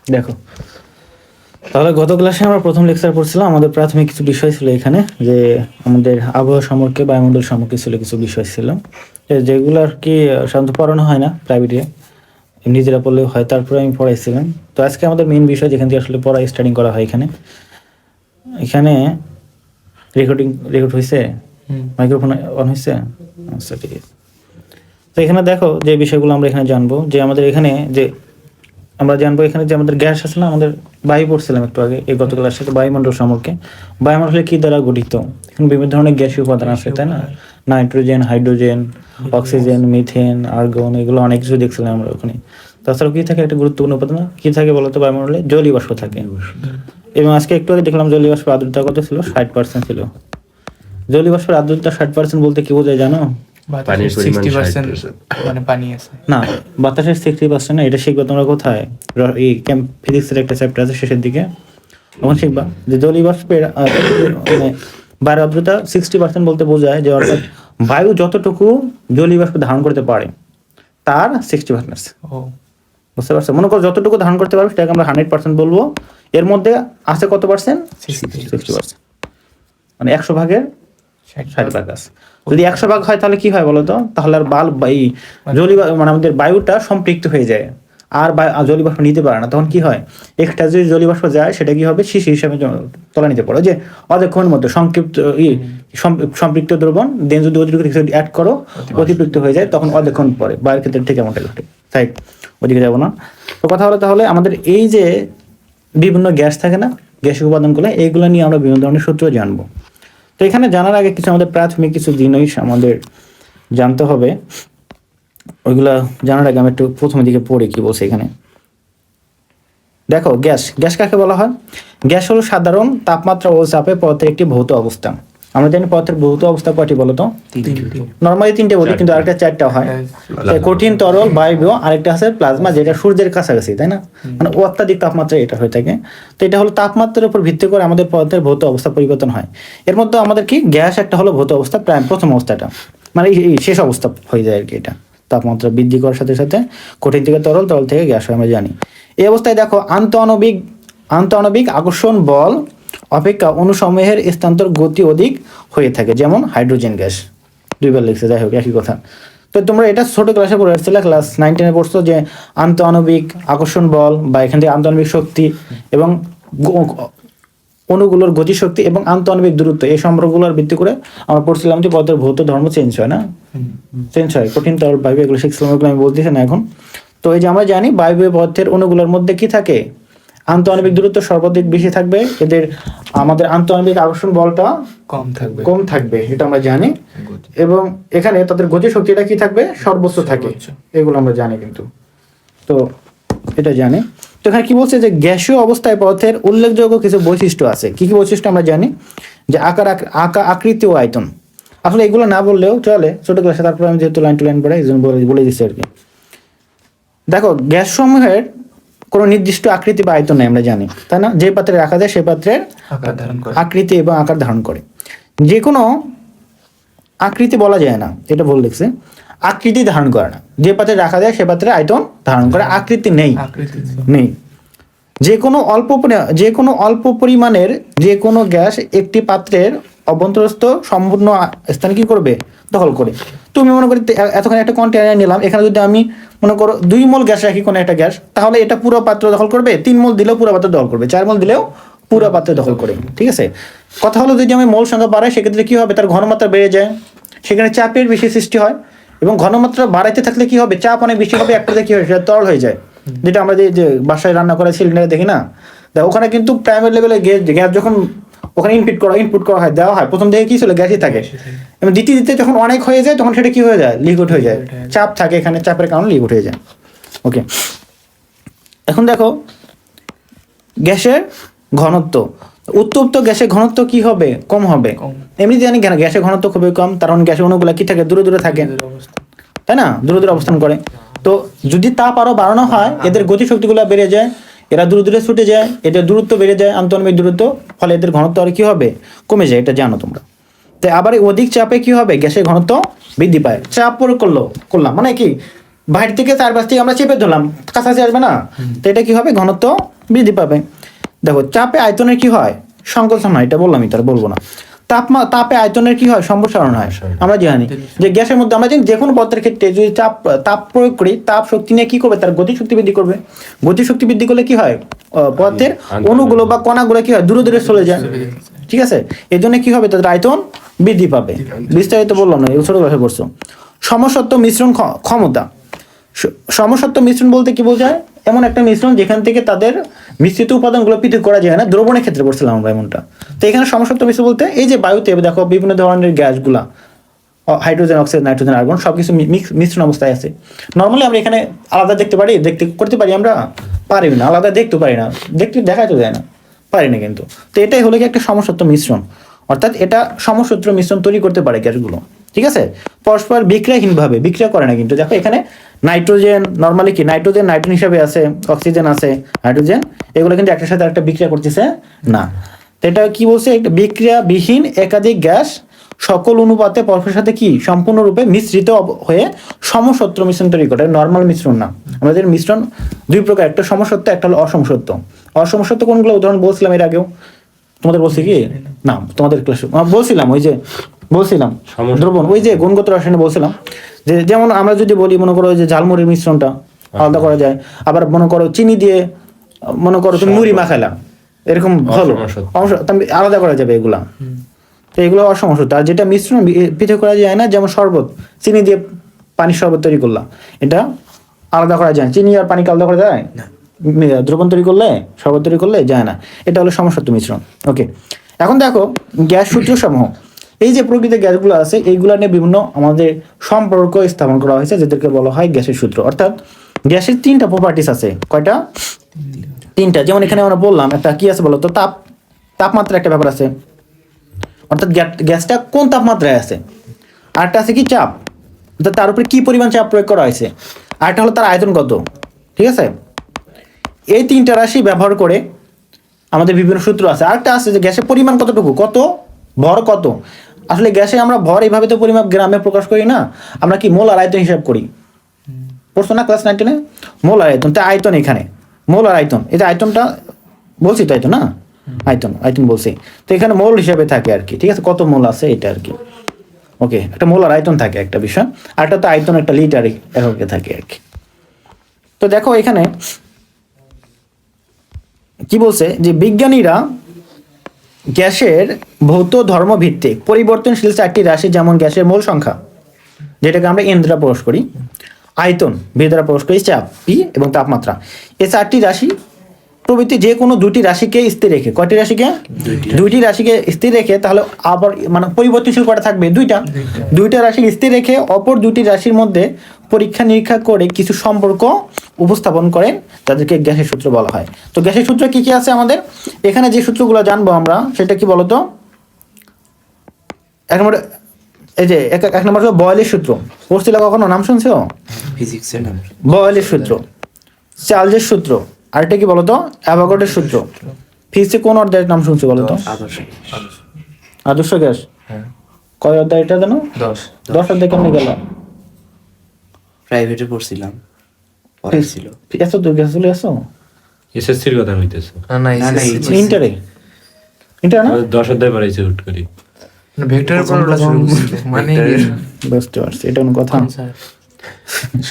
দেখো, তাহলে গত ক্লাসে আমরা প্রথম লেকচার পড়ছিলাম, আমাদের প্রাথমিক কিছু বিষয় ছিল এখানে, যে আমাদের আবহাওয়া সম্পর্কে, বায়ুমণ্ডল সম্পর্কে ছিল কিছু বিষয় ছিল, যেগুলো আর কি সাধারণত পড়ানো হয় না প্রাইভেটে, নিজেরা পড়লেও হয়। তারপরে আমি পড়াইছিলাম। তো আজকে আমাদের মেইন বিষয়, যেখান থেকে আসলে পড়া স্টার্টিং করা হয়, এখানে এখানে রেকর্ড হয়েছে, মাইক্রোফোন অন হয়েছে? আচ্ছা, ঠিক আছে। তো এখানে দেখো যে বিষয়গুলো আমরা এখানে জানবো, যে আমাদের এখানে যে আমরা জানবো এখানে যে আমাদের গ্যাস আছে না, আমাদের বায়ু পড়ছিলাম একটু আগে এই গত ক্লাসে, তো বায়ুমণ্ডল সম্পর্কে। বায়ুমণ্ডলে কি দ্বারা গঠিত? এখানে বিভিন্ন ধরনের গ্যাসীয় উপাদান আছে, তাই না? Nitrogen, hydrogen, oxygen, methane, argon, এগুলো অনেক কিছু দেখছিলাম আমরা ওখানে। তাছাড়াও কি থাকে, একটা গুরুত্বপূর্ণ উপাদান কি থাকে বলতো বায়ুমণ্ডলে? জলীয় বাষ্প থাকে। এবং আজকে একটু আগে দেখলাম জলীয় বাষ্পের আর্দ্রতা কত ছিল? 60% ছিল। জলীয় বাষ্পের আর্দ্রতা 60% বলতে কি বোঝায় জানো? পানির পরিমাণ 60%, মানে পানি আছে না, বাতাসের 60% না, এটা শিখবা তোমরা কোথায়? এই ফিজিক্সের একটা চ্যাপ্টার আছে শেষের দিকে, তখন শিখবা যে জলীয় বাষ্পের মানে বায়ুর আর্দ্রতা 60% বলতে বোঝায় যে অর্থাৎ বায়ু যতটুকু জলীয় বাষ্প ধারণ করতে পারে তার 60%। বুঝতে পারছো? মনে করো যতটুকু ধারণ করতে পারবে সেটাকে আমরা 100% বলবো। এর মধ্যে আছে কত পার্সেন্ট? 60%। মানে 100 ভাগের 60 ভাগ আছে। যদি 100 ভাগ হয় তাহলে কি হয় বলতো? তাহলে আর এই মানে আমাদের বায়ুটা সম্পৃক্ত হয়ে যায়, আর জলীয় বাষ্প নিতে পারে না। তখন কি হয়? একটা যদি জলীয় বাষ্প যায় সেটা কি হবে? শিশি হিসাবে তলা নিতে পারে, যে অতক্ষণের মধ্যে সম্পৃক্ত দ্রবণ দেন যদি অতিরিক্ত কিছু অ্যাড করো, অতিরিক্ত হয়ে যায়, তখন অতক্ষণ পরে। বায়ুর ক্ষেত্রে ঠিক এমনটা ঘটে। তাই ওদিকে যাবো না। তো কথা হলো তাহলে আমাদের এই যে বিভিন্ন গ্যাস থাকে না, গ্যাসীয় উপাদানগুলো, এইগুলো নিয়ে আমরা বিভিন্ন ধরনের সূত্র জানবো। তো এখানে জানার আগে কিছু আমাদের প্রাথমিক কিছু জিনিস আমাদের জানতে হবে। ওইগুলা জানার আগে আমি একটু প্রথমের দিকে পড়ি কি বলছে এখানে। দেখো, গ্যাস কাকে বলা হয়? গ্যাস হলো সাধারণ তাপমাত্রা ও চাপে পদার্থের একটি ভৌত অবস্থা। আমরা জানি পদার্থের ভৌত অবস্থা কয়টি বলতো? নর্মালি 3টে বলি, কিন্তু আরেকটা 4টা হয়। কঠিন, তরল, বায়বীয়, আরেকটা আছে প্লাজমা, যেটা সূর্যের কাছাকাছি, তাই না? মানে অত্যাধিক তাপমাত্রা এটা হয়ে থাকে। তো এটা হলো তাপমাত্রার উপর ভিত্তি করে আমাদের পদার্থের ভৌত অবস্থা পরিবর্তন হয়। এর মধ্যে আমাদের কি গ্যাস একটা হলো ভৌত অবস্থা, প্রথম অবস্থাটা, মানে এই শেষ অবস্থা হয়ে যায় আর কি। এটা তাপমাত্রা বৃদ্ধি করার সাথে সাথে কঠিন থেকে তরল, তরল থেকে গ্যাস হয়, আমরা জানি। এই অবস্থায় দেখো আন্তঃআণবিক আকর্ষণ বল অপেক্ষা অণুসমূহের স্থানান্তর গতি অধিক হয়ে থাকে, যেমন হাইড্রোজেন গ্যাস। দুইবার লিখছে, যাই হোক একই কথা। তো তোমরা এটা ছোট ক্লাসে পড়ে আসছিলে, ক্লাস 9-10 পড়ছো, যে আন্তঃআণবিক আকর্ষণ বল বা এখান থেকে আন্তঃআণবিক শক্তি এবং অণুগুলোর গতিশক্তি এবং আন্তঃআণবিক দূরত্ব, এই সম্পর্কগুলোর ভিত্তি করে আমরা পড়ছিলাম যে পদার্থের ভৌত ধর্ম চেঞ্জ হয় না, চেঞ্জ হয়। কঠিন, তরল, বায়বীয়, এগুলো শিখছিলাম, এগুলো আমি বলতেছি না এখন। তো এই যে আমরা জানি বায়বীয় পদার্থের অণুগুলোর মধ্যে কি থাকে? আন্তঃআণবিক দূরত্ব সর্বাধিক বেশি থাকবে, এদের আমাদের আন্তঃআণবিক আকর্ষণ বলটা কম থাকবে, এটা আমরা জানি। এবং এখানে তাদের গতি শক্তিটা কি থাকবে? সর্বোচ্চ থাকে, এগুলো আমরা জানি কিন্তু। তো এটা জানি। তো এখানে কি বলছে, যে গ্যাসীয় অবস্থায় পদার্থের উল্লেখযোগ্য কিছু বৈশিষ্ট্য আছে। কি কি বৈশিষ্ট্য আমরা জানি? যে আকৃতি ও আয়তন। আসলে এগুলো না বললেও চলে ছোট ক্লাসে, তারপরে আমি যেহেতু লাইন টু লাইন পড়াই এই জন্য বলে দিচ্ছি আর কি। দেখো, গ্যাস সমূহের কোনো নির্দিষ্ট আকৃতি বা আয়তন নেই, আমরা জানি, তাই না? যে পাত্রে রাখা যায় সে পাত্রের আকৃতি এবং আকার ধারণ করে। যে কোনো আকৃতি বলা যায় না, এটা বলে লিখছে, আকৃতি ধারণ করে না। যে পাত্রে রাখা যায় সে পাত্রে আয়তন ধারণ করে, আকৃতি নেই। যে কোনো অল্প পরিমাণের যে কোনো গ্যাস একটি পাত্রের অভ্যন্তরস্থ সম্পূর্ণ স্থান কি করবে? দখল করে। তুমি মনে করি এতক্ষণ একটা কন্টেনার নিলাম, এখানে যদি আমি মনে করো 2 মোল গ্যাস রাখি কোনো একটা গ্যাস, তাহলে এটা পুরো পাত্র দখল করবে। 3 মোল দিলেও পুরো পাত্র দখল করবে, 4 মোল দিলেও পুরো পাত্র দখল করে। ঠিক আছে? কথা হলো, যদি আমি মোল সংখ্যা বাড়াই সেক্ষেত্রে কি হবে? তার ঘনমাত্রা বেড়ে যায়, সেখানে চাপের বেশি সৃষ্টি হয়। এবং ঘনমাত্রা বাড়াইতে থাকলে কি হবে? চাপ অনেক বেশি হবে, একটা কি হয়? সেটা তরল হয়ে যায়। যেটা আমরা যে বাসায় রান্না করা সিলিন্ডারে দেখি না, ওখানে কিন্তু প্রাইমারি লেভেলে গ্যাস যখন ওখানে ইনপুট করা হয়, দেওয়া হয়, প্রথম দিকে কি ছিল? গ্যাসই থাকে। এবং দ্বিতীয় যখন অনেক হয়ে যায় তখন সেটা কি হয়ে যায়? লিকুইড হয়ে যায়। চাপ থাকে এখানে, চাপের কারণে লিকুইড হয়ে যায়। ওকে, এখন দেখো গ্যাসের ঘনত্ব। উত্তপ্ত গ্যাসের ঘনত্ব কি হবে? কম হবে। এমনি জানি কেন গ্যাসের ঘনত্ব খুবই কম, কারণ গ্যাসের অণুগুলো কি থাকে? দূরে দূরে থাকে, তাই না? দূরে দূরে অবস্থান করে। তো যদি তাপ আরো বাড়ানো হয়, এদের গতিশক্তিগুলো বেড়ে যায়, এরা দূরে দূরে ছুটে যায়, এদের দূরত্ব বেড়ে যায়, আন্তঃআণবিক দূরত্ব, ফলে এদের ঘনত্ব আর কি হবে? কমে যায়, এটা জানো তোমরা। তাই আবার অধিক চাপে কি হবে? গ্যাসের ঘনত্ব বৃদ্ধি পায়। চাপ প্রয়োগ করলাম মানে কি? বাইরে থেকে চারপাশ থেকে আমরা চেপে ধরলাম, কাছাকাছি আসবে না, তো এটা কি হবে, ঘনত্ব বৃদ্ধি পাবে। দেখো চাপে আয়তনের কি হয়, সংকোচন হয়, এটা বললামই, তার বলবো না। তাপে আয়তনের কি হয়, সম্প্রসারণ হয়। আমরা জানি যে গ্যাসের মধ্যে আমরা জানি যে কোনো পদার্থের ক্ষেত্রে যদি তাপ প্রয়োগ করি, তাপ শক্তি নিয়ে কি করবে, তার গতিশক্তি বৃদ্ধি করবে। গতিশক্তি বৃদ্ধি করলে কি হয়, পদার্থের অণুগুলো বা কণাগুলো কি হয়, দূরে দূরে চলে যায়। ঠিক আছে, এই জন্য কি হবে, তাদের আয়তন বৃদ্ধি পাবে। বিস্তারিত বললাম না, এই ছোট ভাষায় পড়ছো। সমসত্ব মিশ্রণ ক্ষমতা। সমসত্ব মিশ্রণ বলতে কি বোঝায়, এমন একটা মিশ্রণ যেখান থেকে তাদের মিশ্রিত উপাদানগুলো পৃথক করা যায় না, দ্রবণের ক্ষেত্রে পড়ছিলাম আমরা এমনটা। তো এখানে সমসত্ব মিশ্রণ বলতে এই যে বায়ুতে দেখো বিভিন্ন ধরনের গ্যাসগুলা, হাইড্রোজেন, অক্সিজেন, নাইট্রোজেন, আর্গন সবকিছু মিশ্রণ অবস্থায় আছে। নর্মালি আমরা এখানে আলাদা দেখতে করতে পারি, আমরা পারি না, আলাদা দেখতে পারি না, দেখা তো যায় না, পারি না কিন্তু। তো এটাই হলো কি একটা সমসত্ব মিশ্রণ, অর্থাৎ এটা সমসূত্র মিশ্রণ তৈরি করতে পারে গ্যাসগুলো। ঠিক আছে, পরস্পর বিক্রিয়াহীনভাবে বিক্রিয়া করে না কিন্তু। দেখো এখানে নাইট্রোজেন নর্মালি কি নাইট্রোজেন হিসাবে আছে, অক্সিজেন আছে, হাইড্রোজেন, এগুলো কিন্তু একটার সাথে একটা বিক্রিয়া করতেছে না। তো এটা কি বলছে, একটা বিক্রিয়াবিহীন একাধিক গ্যাস সকল অনুপাতে পরস্পরের সাথে কি সম্পূর্ণরূপে মিশ্রিত হয়ে সমসত্ব মিশ্রণ তৈরি করে, নর্মাল মিশ্রণ না। আমাদের মিশ্রণ দুই প্রকার, একটা সমসত্ব, একটা হলো অসমসত্ব। অসমসত্ব কোনগুলো উদাহরণ বলছিলাম এর আগেও, তোমাদের বলছি কি না, তোমাদের ক্লাসে বলছিলাম, ওই যে বলছিলাম দ্রবণ, ওই যে গুণগত রসায়নে বলছিলাম যে যেমন আমরা যদি বলি, মনে করো যে ঝালমুড়ির মিশ্রণটা আলাদা করা যায়, আবার মনে করো চিনি দিয়ে মনে করো তুমি মুড়ি মাখাইলা, এরকম হলো আলাদা করা যাবে এগুলা। তো এগুলো অসমসত্ব। আর যেটা মিশ্রণ পৃথক করা যায় না, যেমন শরবত, চিনি দিয়ে পানির শরবত তৈরি করলাম, এটা আলাদা করা যায়, চিনি আর পানিকে আলাদা করা যায়, দ্রবণ তৈরি করলে, শরবত তৈরি করলে যায় না, এটা হলো সমসত্ব মিশ্রণ। ওকে, এখন দেখো গ্যাস সূত্র সমূহ, এই যে প্রকৃতির গ্যাসগুলো আছে এইগুলো নিয়ে বিভিন্ন আমাদের সম্পর্ক স্থাপন করা হয়েছে, যেদেরকে বলা হয় গ্যাসের সূত্র। অর্থাৎ গ্যাসের তিনটা প্রপার্টিস আছে, কয়টা, তিনটা। যেমন এখানে আমরা বললাম একটা কি আছে বলতো, তাপমাত্রা একটা ব্যাপার আছে, অর্থাৎ গ্যাসটা কোন তাপমাত্রায় আছে। আরেকটা আছে কি চাপ, অর্থাৎ তার উপরে কি পরিমাণ চাপ প্রয়োগ করা হয়েছে। আরেকটা হলো তার আয়তন কত। ঠিক আছে, এই তিনটা রাশি ব্যবহার করে আমাদের বিভিন্ন সূত্র আছে। আরেকটা আছে যে গ্যাসের পরিমাণ কতটুকু, কত ভর কত। আসলে গ্যাসে আমরা ভর এইভাবে তো পরিমাপ গ্রামে প্রকাশ করি না, আমরা কি মোল আর আয়তন হিসাব করি, পড়ছো না ক্লাস 9-10 মোল আর আয়তন। তাই আয়তন এখানে মোল আর আয়তন, এই যে আয়তনটা বলছি তো, আয়তন না, আয়তন বলছি, তো এখানে মোল হিসাবে থাকে আর কি। ঠিক আছে, কত মোল আছে এটা আর কি। ওকে, একটা মোল আর আয়তন থাকে একটা বিষয়, আর একটা তো আয়তন একটা লিটার এককে থাকে আর কি। তো দেখো এখানে কি বলছে যে বিজ্ঞানীরা গ্যাসের ভৌত ধর্ম ভিত্তিক পরিবর্তনশীল চারটি রাশি, যেমন গ্যাসের মোল সংখ্যা যেটাকে আমরা এন দ্বারা প্রকাশ করি, আয়তন ভি দ্বারা প্রকাশ করি, চাপ পি এবং তাপমাত্রা, এই চারটি রাশি প্রভৃতি যে কোনো দুটি রাশিকে স্থির রেখে, কয়টি রাশিকে, দুইটি রাশিকে স্থির রেখে, তাহলে আবার মানে পরিবর্তনশীল করা থাকবে দুইটা রাশি স্থির রেখে অপর দুটি রাশির মধ্যে পরীক্ষা নিরীক্ষা করে কিছু সম্পর্ক উপস্থাপন করেন, তাদেরকে গ্যাসের সূত্র বলা হয়। তো গ্যাসের সূত্র কি কি আছে আমাদের এখানে, যে সূত্রগুলো জানবো আমরা সেটা কি বলতো, এক নম্বর এই যে এক নম্বর হলো বয়েলের সূত্র, পড়ছিল কখনো, নাম শুনছো, ফিজিক্সের নাম বয়েলের সূত্র, চার্লসের সূত্র, আরেকটা কি বলতো অ্যাভোগাড্রোর সূত্র। ফিজিক্সে কোন অধ্যায়ের নাম শুনছো বলতো, আদর্শ গ্যাস, কয় অধ্যায় এটা জানো, 10 অধ্যায় কেমনে গেল, প্রাইভেটে পড়ছিলাম, পড়াইছিল। এত দূর গ্যাস চলে আসো, এসএসসির কথা হইতেছে না ইন্টারে, ইন্টার না 10 অধ্যায় পড়াইছে হুট করে, ভেক্টরের পর ওটা শুরু করছিল, মানে বুঝতে পারছি, এটা কোনো কথা,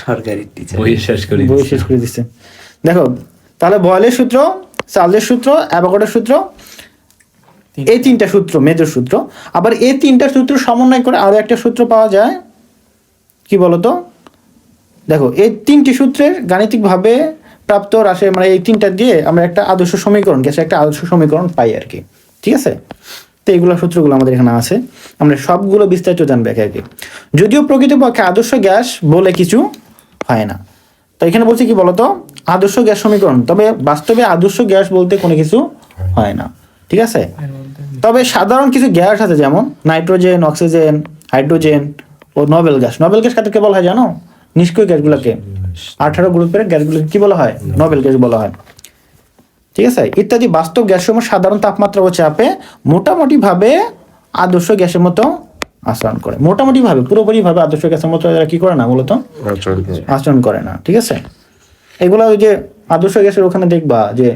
সরকারি টিচার বই শেষ করে বই শেষ করে দিচ্ছে। দেখো তাহলে বয়েলের সূত্র, চার্লসের সূত্র, অ্যাভোগাড্রোর সূত্র, এই তিনটা সূত্র মেজর সূত্র। আবার এই তিনটা সূত্র সমন্বয় করে আরো একটা সূত্র পাওয়া যায়, কি বলতো, দেখো এই তিনটি সূত্রের গাণিতিকভাবে প্রাপ্ত রাশি, মানে এই তিনটা দিয়ে আমরা একটা আদর্শ সমীকরণ, গ্যাসের একটা আদর্শ সমীকরণ পাই আর কি। ঠিক আছে, তো এইগুলো সূত্রগুলো আমাদের এখানে আছে, আমরা সবগুলো বিস্তারিত জানবো একে একে। যদিও প্রকৃতপক্ষে আদর্শ গ্যাস বলে কিছু হয় না, তো এখানে বলছি কি বলতো আদর্শ গ্যাস সমীকরণ, তবে বাস্তবে আদর্শ গ্যাস বলতে কোনো কিছু হয় না। ঠিক আছে, তবে সাধারণ কিছু গ্যাস আছে, যেমন নাইট্রোজেন, অক্সিজেন, হাইড্রোজেন ও নোবেল গ্যাস। নোবেল গ্যাস কাদেরকে বলা হয় জানো, নিষ্ক্রিয় গ্যাসগুলোকে, 18 গ্রুপের গ্যাসগুলোকে কি বলা হয়, নোবেল গ্যাস বলা হয়। ঠিক আছে, ইত্যাদি বাস্তব গ্যাসসমূহ সাধারণ তাপমাত্রা ও চাপে মোটামুটি ভাবে আদর্শ গ্যাসের মতো আচরণ করে, মোটামুটি ভাবে, পুরোপুরি ভাবে আদর্শ গ্যাসের মতো এরা কি করে না বলতো, আচরণ করে না। ঠিক আছে, এগুলা ওই যে আদর্শ গ্যাসের ওখানে দেখবা যে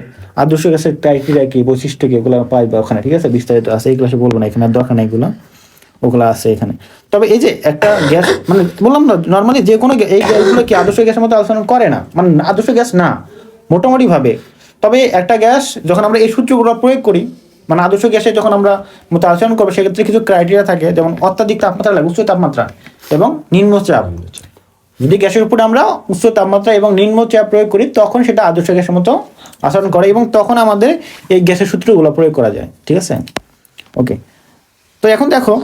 আদর্শ গ্যাসের ক্রাইটেরিয়া কি, বৈশিষ্ট্য কি, এগুলো পাইবা ওখানে। ঠিক আছে, বিস্তারিত আছে, এই ক্লাসে বলবো না, এখানে আর দরকার নেই এগুলো, ওগুলো আছে এখানে। তবে এই যে একটা গ্যাস, মানে বললাম না নর্মালি যে কোনো এই গ্যাসগুলো কি আদর্শ গ্যাসের মতো আচরণ করে না, মানে আদর্শ গ্যাস না মোটামুটি ভাবে। তবে একটা গ্যাস যখন আমরা এই সূত্রগুলো প্রয়োগ করি, মানে আদর্শ গ্যাসে যখন আমরা মতো আচরণ করবো, সেক্ষেত্রে কিছু ক্রাইটেরিয়া থাকে, যেমন অত্যাধিক তাপমাত্রা লাগে, উচ্চ তাপমাত্রা এবং নিম্ন চাপ। যদি গ্যাসের উপরে আমরা উচ্চ তাপমাত্রা এবং নিম্ন চাপ প্রয়োগ করি, তখন সেটা আদর্শ গ্যাসের মতো আচরণ করে, এবং তখন আমাদের এই গ্যাসের সূত্রগুলো প্রয়োগ করা যায়। ঠিক আছে, ওকে। তো এখন দেখো,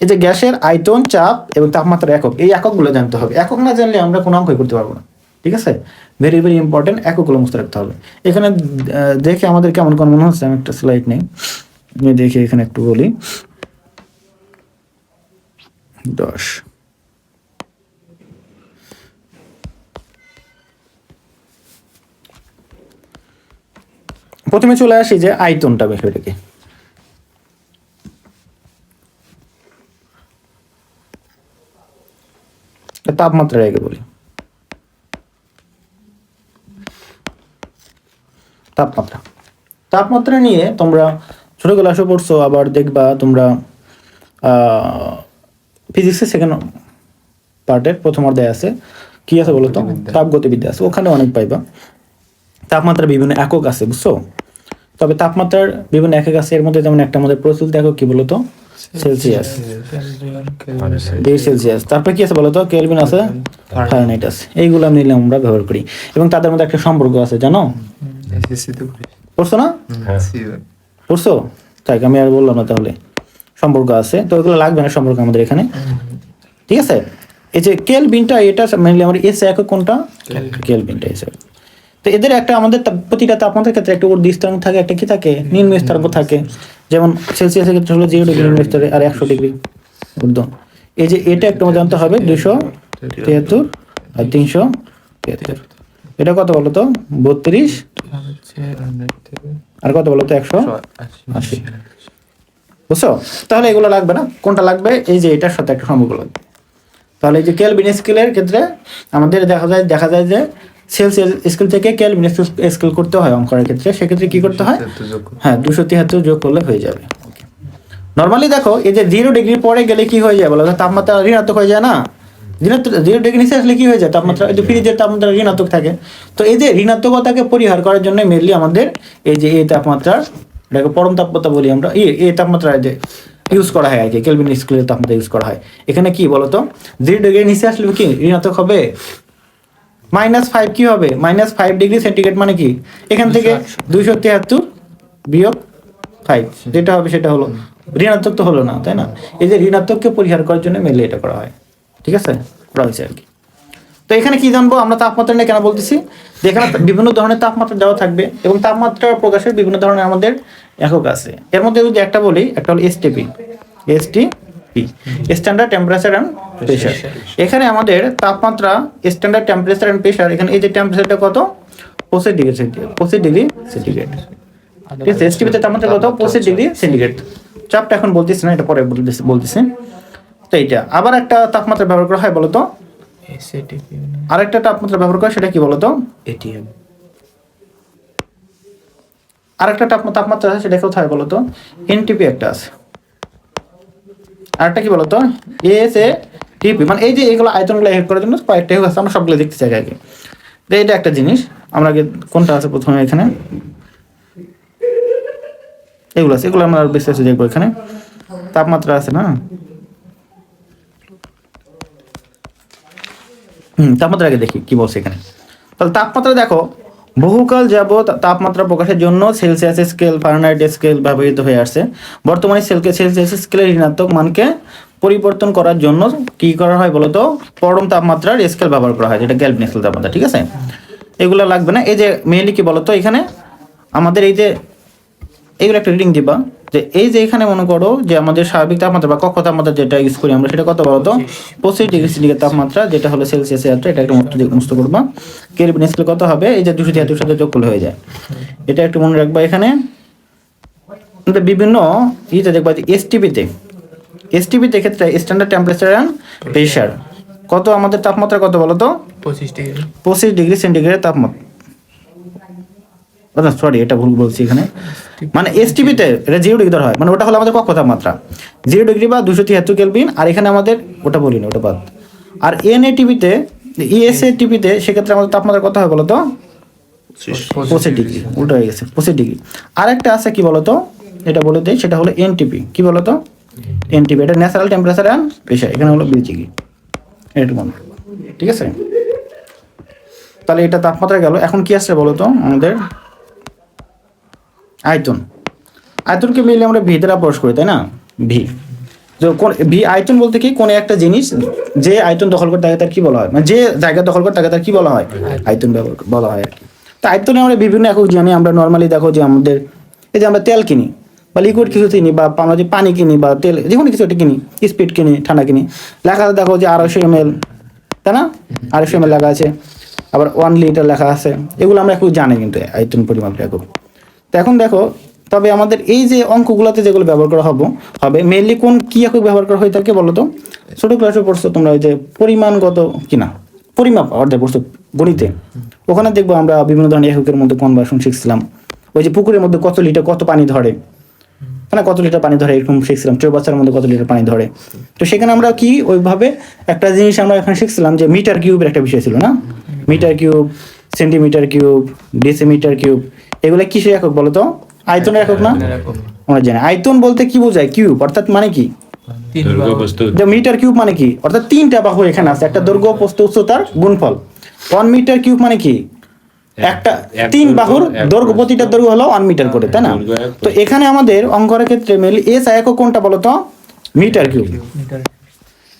এই যে গ্যাসের আয়তন, চাপ এবং তাপমাত্রার একক, এই এককগুলো জানতে হবে। একক না জানলে আমরা কোনো অঙ্কই করতে পারবো না। ঠিক আছে, ভেরি ভেরি ইম্পর্টেন্ট, এককগুলো মুখস্থ রাখতে হবে। এখানে দেখে আমাদের কেমন কোন মনে হচ্ছে, আমি একটা স্লাইড নেই, দেখি এখানে একটু বলি। 10 প্রথমে চলে আসি যে আয়তনটা, বিষয়টাকে তাপমাত্রার আগে বলি। তাপমাত্রা নিয়ে তোমরা ছোট ক্লাসে পড়ছো, আবার দেখবা তোমরা ফিজিক্সের সেকেন্ড পার্টের প্রথম অধ্যায় আছে, কি আছে বলো তো, তাপগতিবিদ্যা আছে, ওখানে অনেক পাইবা। তাপমাত্রার বিভিন্ন একক আছে, বুঝছো? তবে তাপমাত্রার বিভিন্ন একক আছে, এর মধ্যে যেমন একটা আমাদের প্রচলিত একক কি বলতো, সেলসিয়াস, ডিগ্রি সেলসিয়াস। তারপরে কি আছে বলতো, কেলভিন আছে, ফারেনহাইট আছে। এইগুলো আমি নিলাম, আমরা ব্যবহার করি, এবং তাদের মধ্যে একটা সম্পর্ক আছে, জানো? পড়ছো না? পড়ছো? তাই আমি আর বললাম না, তাহলে সম্পর্ক আছে, তো এগুলো লাগবে না সম্পর্ক আমাদের এখানে। ঠিক আছে, এই যে কেলভিনটা, এটা মেইনলি আমার এস একক কোনটা, কেলভিনটা এস। তো এদের একটা আমাদের প্রতিটা তাপমাত্রার ক্ষেত্রে একটা ঊর্ধ্ব স্তরাঙ্ক থাকে, একটা কি থাকে, নিম্ন স্তরাঙ্ক থাকে। যেমন সেলসিয়াসের ক্ষেত্রে হলো 0 ডিগ্রি নিম্ন স্তরে, আর 100 ডিগ্রি ঊর্ধ্ব। এই যে এটা একটু জানতে হবে, 273 আর 373। এটা কত বলো তো, 32 আর কত বলো তো, 180। বুঝছো? তাহলে এগুলো লাগবে না, কোনটা লাগবে, এই যে এটার সাথে একটা সম্পর্ক লাগবে। তাহলে এই যে কেলভিন স্কেলের ক্ষেত্রে আমাদের দেখা যায় যে সেলসিয়াস স্কেল থেকে কেলভিন স্কেল করতে হয় অঙ্কের ক্ষেত্রে, সেক্ষেত্রে কি করতে হয়, হ্যাঁ 273 যোগ করলে হয়ে যাবে। নর্মালি দেখো, এই যে 0 ডিগ্রি পরে গেলে কি হয়ে যায় বলো, তাপমাত্রা ঋণাত্মক হয়ে যায় না? 0 ডিগ্রি নিচে আসলে কি হয়ে যায়, তাপমাত্রা, এই যে ফ্রিজের তাপমাত্রা ঋণাত্মক থাকে। তো এই যে ঋণাত্মকতাকে পরিহার করার জন্য মেনলি আমাদের এই যে এই তাপমাত্রার, এটাকে পরম তাপমাত্রা বলি আমরা, এই তাপমাত্রা যে ইউজ করা হয় আর কি, কেলভিন স্কেলের তাপমাত্রা ইউজ করা হয়। এখানে কি বলতো, 0 ডিগ্রি নিচে আসলে কি ঋণাত্মক হবে, -5 কি হবে, -5 ডিগ্রি সেন্টিগ্রেড, মানে কি এখান থেকে 273 বিয়োগ 5 যেটা হবে সেটা হলো ঋণাত্মক, তো হলো না, তাই না? এই যে ঋণাত্মককে পরিহার করার জন্য মেনলি এটা করা হয়। ঠিক আছে, করা হয়েছে আর কি। তো এখানে কি জানবো আমরা, তাপমাত্রা নিয়ে কেন বলতেছি, যে এখানে বিভিন্ন ধরনের তাপমাত্রা দেওয়া থাকবে, এবং তাপমাত্রা প্রকাশের বিভিন্ন ধরনের আমাদের একক আছে। এর মধ্যে যদি একটা বলি, একটা হলো STP, standard temperature and pressure. এখানে আমাদের তাপমাত্রা, স্ট্যান্ডার্ড টেম্পারেচার এন্ড প্রেসার, এখানে এই যে টেম্পারেচারটা কত, 25 ডিগ্রি সেন্টিগ্রেড। ঠিক আছে, এসটিপি তে তাপমাত্রা কত, 25 ডিগ্রি সেন্টিগ্রেড। চাপটা এখন বলতেছি না, এটা পরে বলতেছি। তো এইটা আবার একটা তাপমাত্রা ব্যবহার করা হয় বলতো, আরেকটা তাপমাত্রা ব্যবহার করা, সেটা কি বলতো, এটিএম। আরেকটা তাপমাত্রা আছে, সেটা কোথায় বলতো, এনটিপি একটা আছে। আরেকটা কি বলতো, এসএটিপি। মানে এই যে এগুলো আয়তনগুলো এক করার জন্য কয়েকটা আছে, আমরা সবগুলো দেখতে চাই আগে। এটা একটা জিনিস, আমরা আগে কোনটা আছে প্রথমে, এখানে এগুলো আছে, এগুলো আমরা বেশি আছে দেখবো। এখানে তাপমাত্রা আছে না, তাপমাত্রা আগে দেখি কি বলছে এখানে। তাহলে তাপমাত্রা দেখো, বহুকাল যাবৎ তাপমাত্রা প্রকাশের জন্য সেলসিয়াস স্কেল, ফারেনহাইট স্কেল ব্যবহৃত হয়ে আসছে। বর্তমানে সেলসিয়াস স্কেলের ঋণাত্মক মানকে পরিবর্তন করার জন্য কি করা হয় বলতো, পরম তাপমাত্রার স্কেল ব্যবহার করা হয়, যেটা কেলভিন স্কেল তাপমাত্রা। ঠিক আছে, এগুলো লাগবে না। এই যে মেইনলি কি বলতো, এখানে আমাদের এই যে এগুলো একটা রিডিং দিবা, যে এই যে এখানে মনে করো যে আমাদের স্বাভাবিক তাপমাত্রা বা কক্ষ তাপমাত্রা যেটা ইউজ করি আমরা, সেটা কত বলতো, 25 ডিগ্রি সেন্টিগ্রেড তাপমাত্রা, যেটা হলো সেলসিয়াস। এটা একটা মুক্ত করবা। কেলভিন স্কেল কত হবে, এই যে 273 সাথে যোগ করলে হয়ে যায়। এটা একটু মনে রাখবা। এখানে বিভিন্ন ইতে দেখবা যে এসটিপিতে এসটিপিতে ক্ষেত্রে স্ট্যান্ডার্ড টেম্পারেচার অ্যান্ড প্রেশার কত, আমাদের তাপমাত্রা কত বলো তো? 25 ডিগ্রি। 25 ডিগ্রি সেন্টিগ্রেড তাপমাত্রা। সরি, এটা ভুল বলছি এখানে, মানে এসটিপিতে এটা 0 ডিগ্রি ধরা হয়, মানে ওটা হলো আমাদের কক্ষ তাপমাত্রা 0 ডিগ্রি বা 273 কেলভিন, আর এখানে আমাদের ওটা বলিনি, ওটা বাদ। আর এনএটিভিতে ইএসএটিভিতে সেক্ষেত্রে আমাদের তাপমাত্রা কত হয় বলো তো? 25 ডিগ্রি, উল্টো হয়ে গেছে, 25 ডিগ্রি। আরেকটা আছে কি বলতো, এটা বলে দেয়, সেটা হলো এনটিপি। কি বলতো? এনটিপি, এটা ন্যাচারাল টেম্পারেচার অ্যান্ড প্রেশার, এখানে হলো 20 ডিগ্রি। এটা মনে, ঠিক আছে? তাহলে এটা তাপমাত্রা গেল। এখন কি আসছে বলতো আমাদের? আয়তন। আয়তনকে মিলে আমরা ভি দ্বারা প্রকাশ করি, তাই না? ভি, ভি আয়তন বলতে কি, কোনো একটা জিনিস যে আয়তন দখল করে থাকে তার কি বলা হয়, মানে যে জায়গা দখল করে থাকে তার কি বলা হয়? আয়তন বলা হয় আর কি। তো আয়তনে আমরা বিভিন্ন একক জানি। আমরা নর্মালি দেখো যে আমাদের এই যে আমরা তেল কিনি বা লিকুইড কিছু কিনি, বা আমরা যে পানি কিনি বা তেল যে কোনো কিছু একটা কিনি, স্পিড কিনি, ঠান্ডা কিনি, লেখা দেখো যে 250 ml, তাই না? 250 ml লেখা আছে, আবার 1 লিটার লেখা আছে। এগুলো আমরা একটু জানি কিন্তু আয়তন পরিমাপের একক। তো এখন দেখো, তবে আমাদের এই যে অঙ্কগুলোতে যেগুলো ব্যবহার করা হবে মেইনলি কোন কি একক ব্যবহার করা হয়ে থাকে বলো তো? ছোট ক্লাসে পড়ছো তোমরা, ওই যে পরিমাণগত কিনা পরিমাপ অর্ধেক পড়ছো গণিতে, ওখানে দেখবো আমরা বিভিন্ন ধরনের এককের মধ্যে কনভার্সন শিখছিলাম। ওই যে পুকুরের মধ্যে কত লিটার কত পানি ধরে, মানে কত লিটার পানি ধরে এরকম শিখছিলাম, চৌবাচ্চার মধ্যে কত লিটার পানি ধরে। তো সেখানে আমরা কি ওইভাবে একটা জিনিস আমরা এখানে শিখছিলাম যে মিটার কিউবের একটা বিষয় ছিল না? Metre cube, centimetre cube, decimetre cube, এগুলো কিসের একক বলো তো? আয়তনের একক না? আমরা জানি আয়তন বলতে কি বোঝায়, কিউব অর্থাৎ মানে কি, দৈর্ঘ্য বস্তু যে মিটার কিউব মানে কি, অর্থাৎ 3টা বাহু এখানে আছে, একটা দৈর্ঘ্য প্রস্থ উচ্চতার গুণফল। 1 মিটার কিউব মানে কি, একটা 3 বাহুর দৈর্ঘ্য, প্রতিটা দৈর্ঘ্য হলো 1 মিটার করে, তাই না? তো এখানে আমাদের অঙ্কের ক্ষেত্রে মেনলি এস একক কোনটা বলো তো? Metre cube.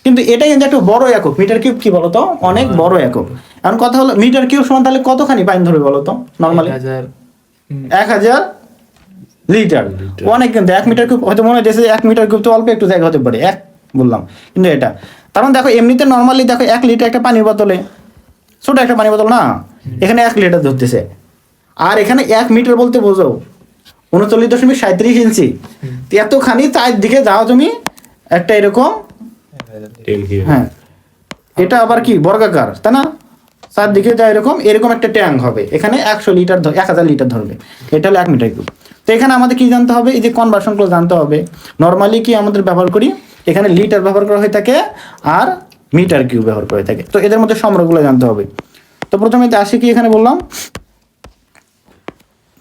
কিন্তু এটা কিন্তু একটা বড় একক, মিটার কিউব কি বলো তো? অনেক বড় একক। এখন কথা হলো মিটার কিউব সমান তাহলে কতখানি পানি ধরবে বলো তো নরমালি? 1000 লিটার। অনেক, কিন্তু 1 মিটার কিউব হয়তো মনে হচ্ছে 1 মিটার কিউব তো অল্প একটু জায়গা হতে পারে, এক বললাম, কিন্তু এটা তার মানে দেখো এমনিতে নর্মালি দেখো 1 লিটার একটা পানির বোতলে, ছোট একটা পানির বোতল না, এখানে 1 লিটার ধরতেছে। আর এখানে 1 মিটার বলতে বোঝো 39.37 ইঞ্চি। এতখানি চারদিকে যাও তুমি একটা এরকম, হ্যাঁ এটা আবার কি বর্গাকার, তাই না? চারদিকে যা এরকম এরকম একটা ট্যাঙ্ক হবে, এখানে 100 লিটার 1000 লিটার ধরবে, এটা হলো 1 মিটার কিউব। তো এখানে আমাদের কি জানতে হবে, এই যে কনভার্সনগুলো জানতে হবে। নর্মালি কি আমাদের ব্যবহার করি, এখানে লিটার ব্যবহার করা হয়ে থাকে আর মিটার কিউব ব্যবহার করে থাকে। তো এদের মধ্যে সম্পর্কগুলো জানতে হবে। তো প্রথমে আসি কি এখানে বললাম,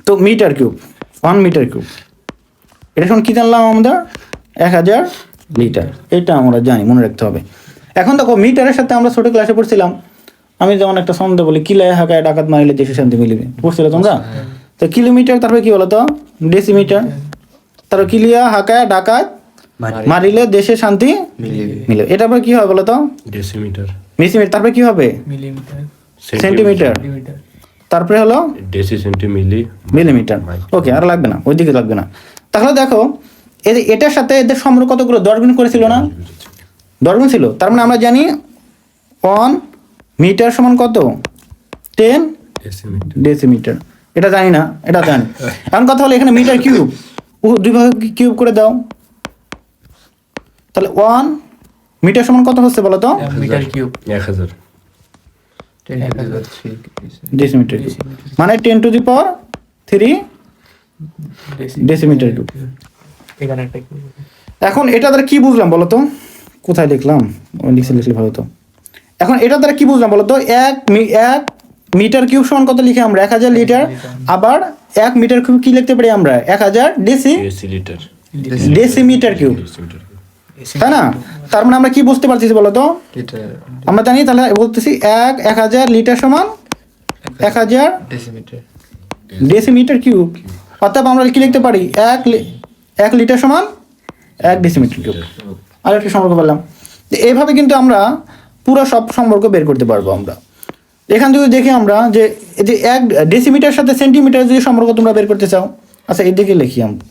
তো মিটার কিউব, 1 মিটার কিউব, এটা এখন কি জানলাম আমরা? 1000 লিটার, এটা আমরা জানি, মনে রাখতে হবে। এখন দেখো মিটারের সাথে আমরা ছোট ক্লাসে পড়ছিলাম, আমি যেমন একটা ছন্দ বলি, কিলায় হাকায় ডাকাত মারিলে দেশে শান্তি মিলিবে, পড়ছিলে তোমরা? তো কিলোমিটার, তারপরে কি বলতো? ডেসিমিটার। তারপর কিলিয়া হাকায় ডাকাত মারিলে দেশে শান্তি মিলিবে, এটা আবার কি হয় বলতো? ডেসিমিটার। মিলিমিটার। তারপরে কি হবে? Millimetre, centimetre. মিলিমিটার, তারপরে হলো ডেসি সেন্টি মিলি মিলিমিটার। ওকে, আর লাগবে না, ওইদিকে লাগবে না। তাহলে দেখো এই যে এটার সাথে এদের সম্পর্ক কতগুলো 10 গুণ করেছিল না? 10 গুণ ছিল। তার মানে আমরা জানি 1 মিটার সমান কত? 10 ডেসিমিটার। ডেসিমিটার। এটা জানি না, এটা জানি। এখন কথা হলো এখানে মিটার কিউব, দুই ভাগে কিউব করে দাও, তাহলে 1 মিটার সমান কত হচ্ছে বলো তো? মিটার কিউব, 1000 ডেসিমিটার কিউব, মানে 10 to the power 3 decimetre cube. এখানে একটা কিউব। এখন এটা দ্বারা কি বুঝলাম বলো তো? কোথায় লিখলাম? লিখলে ভালো তো। এখন এটা দ্বারা কি বুঝলাম বলো তো? 1 মিটার কিউব সমান কত লিখে আমরা? 1000 লিটার। আবার 1 মিটার কিউব কি লিখতে পারি আমরা? 1000 ডেসিলিটার। ডেসিমিটার কিউব, তাই না? তার মানে আমরা কি বুঝতে পারছি বলো তো? আমরা জানি, তাহলে বলতেছি 1000 লিটার সমান 1000 ডেসিমিটার কিউব। অর্থাৎ আমরা কি লিখতে পারি? 1 লিটার সমান 1 ডেসিমিটার কিউব। আর একটা সম্পর্ক পেলাম। এইভাবে কিন্তু আমরা পুরো সব সম্পর্ক বের করতে পারবো আমরা। এখান থেকে দেখি আমরা যে এই যে 1 ডেসিমিটার সাথে সেন্টিমিটার যদি সম্পর্ক তোমরা বের করতে চাও, আচ্ছা এই দিকে লিখি আমরা।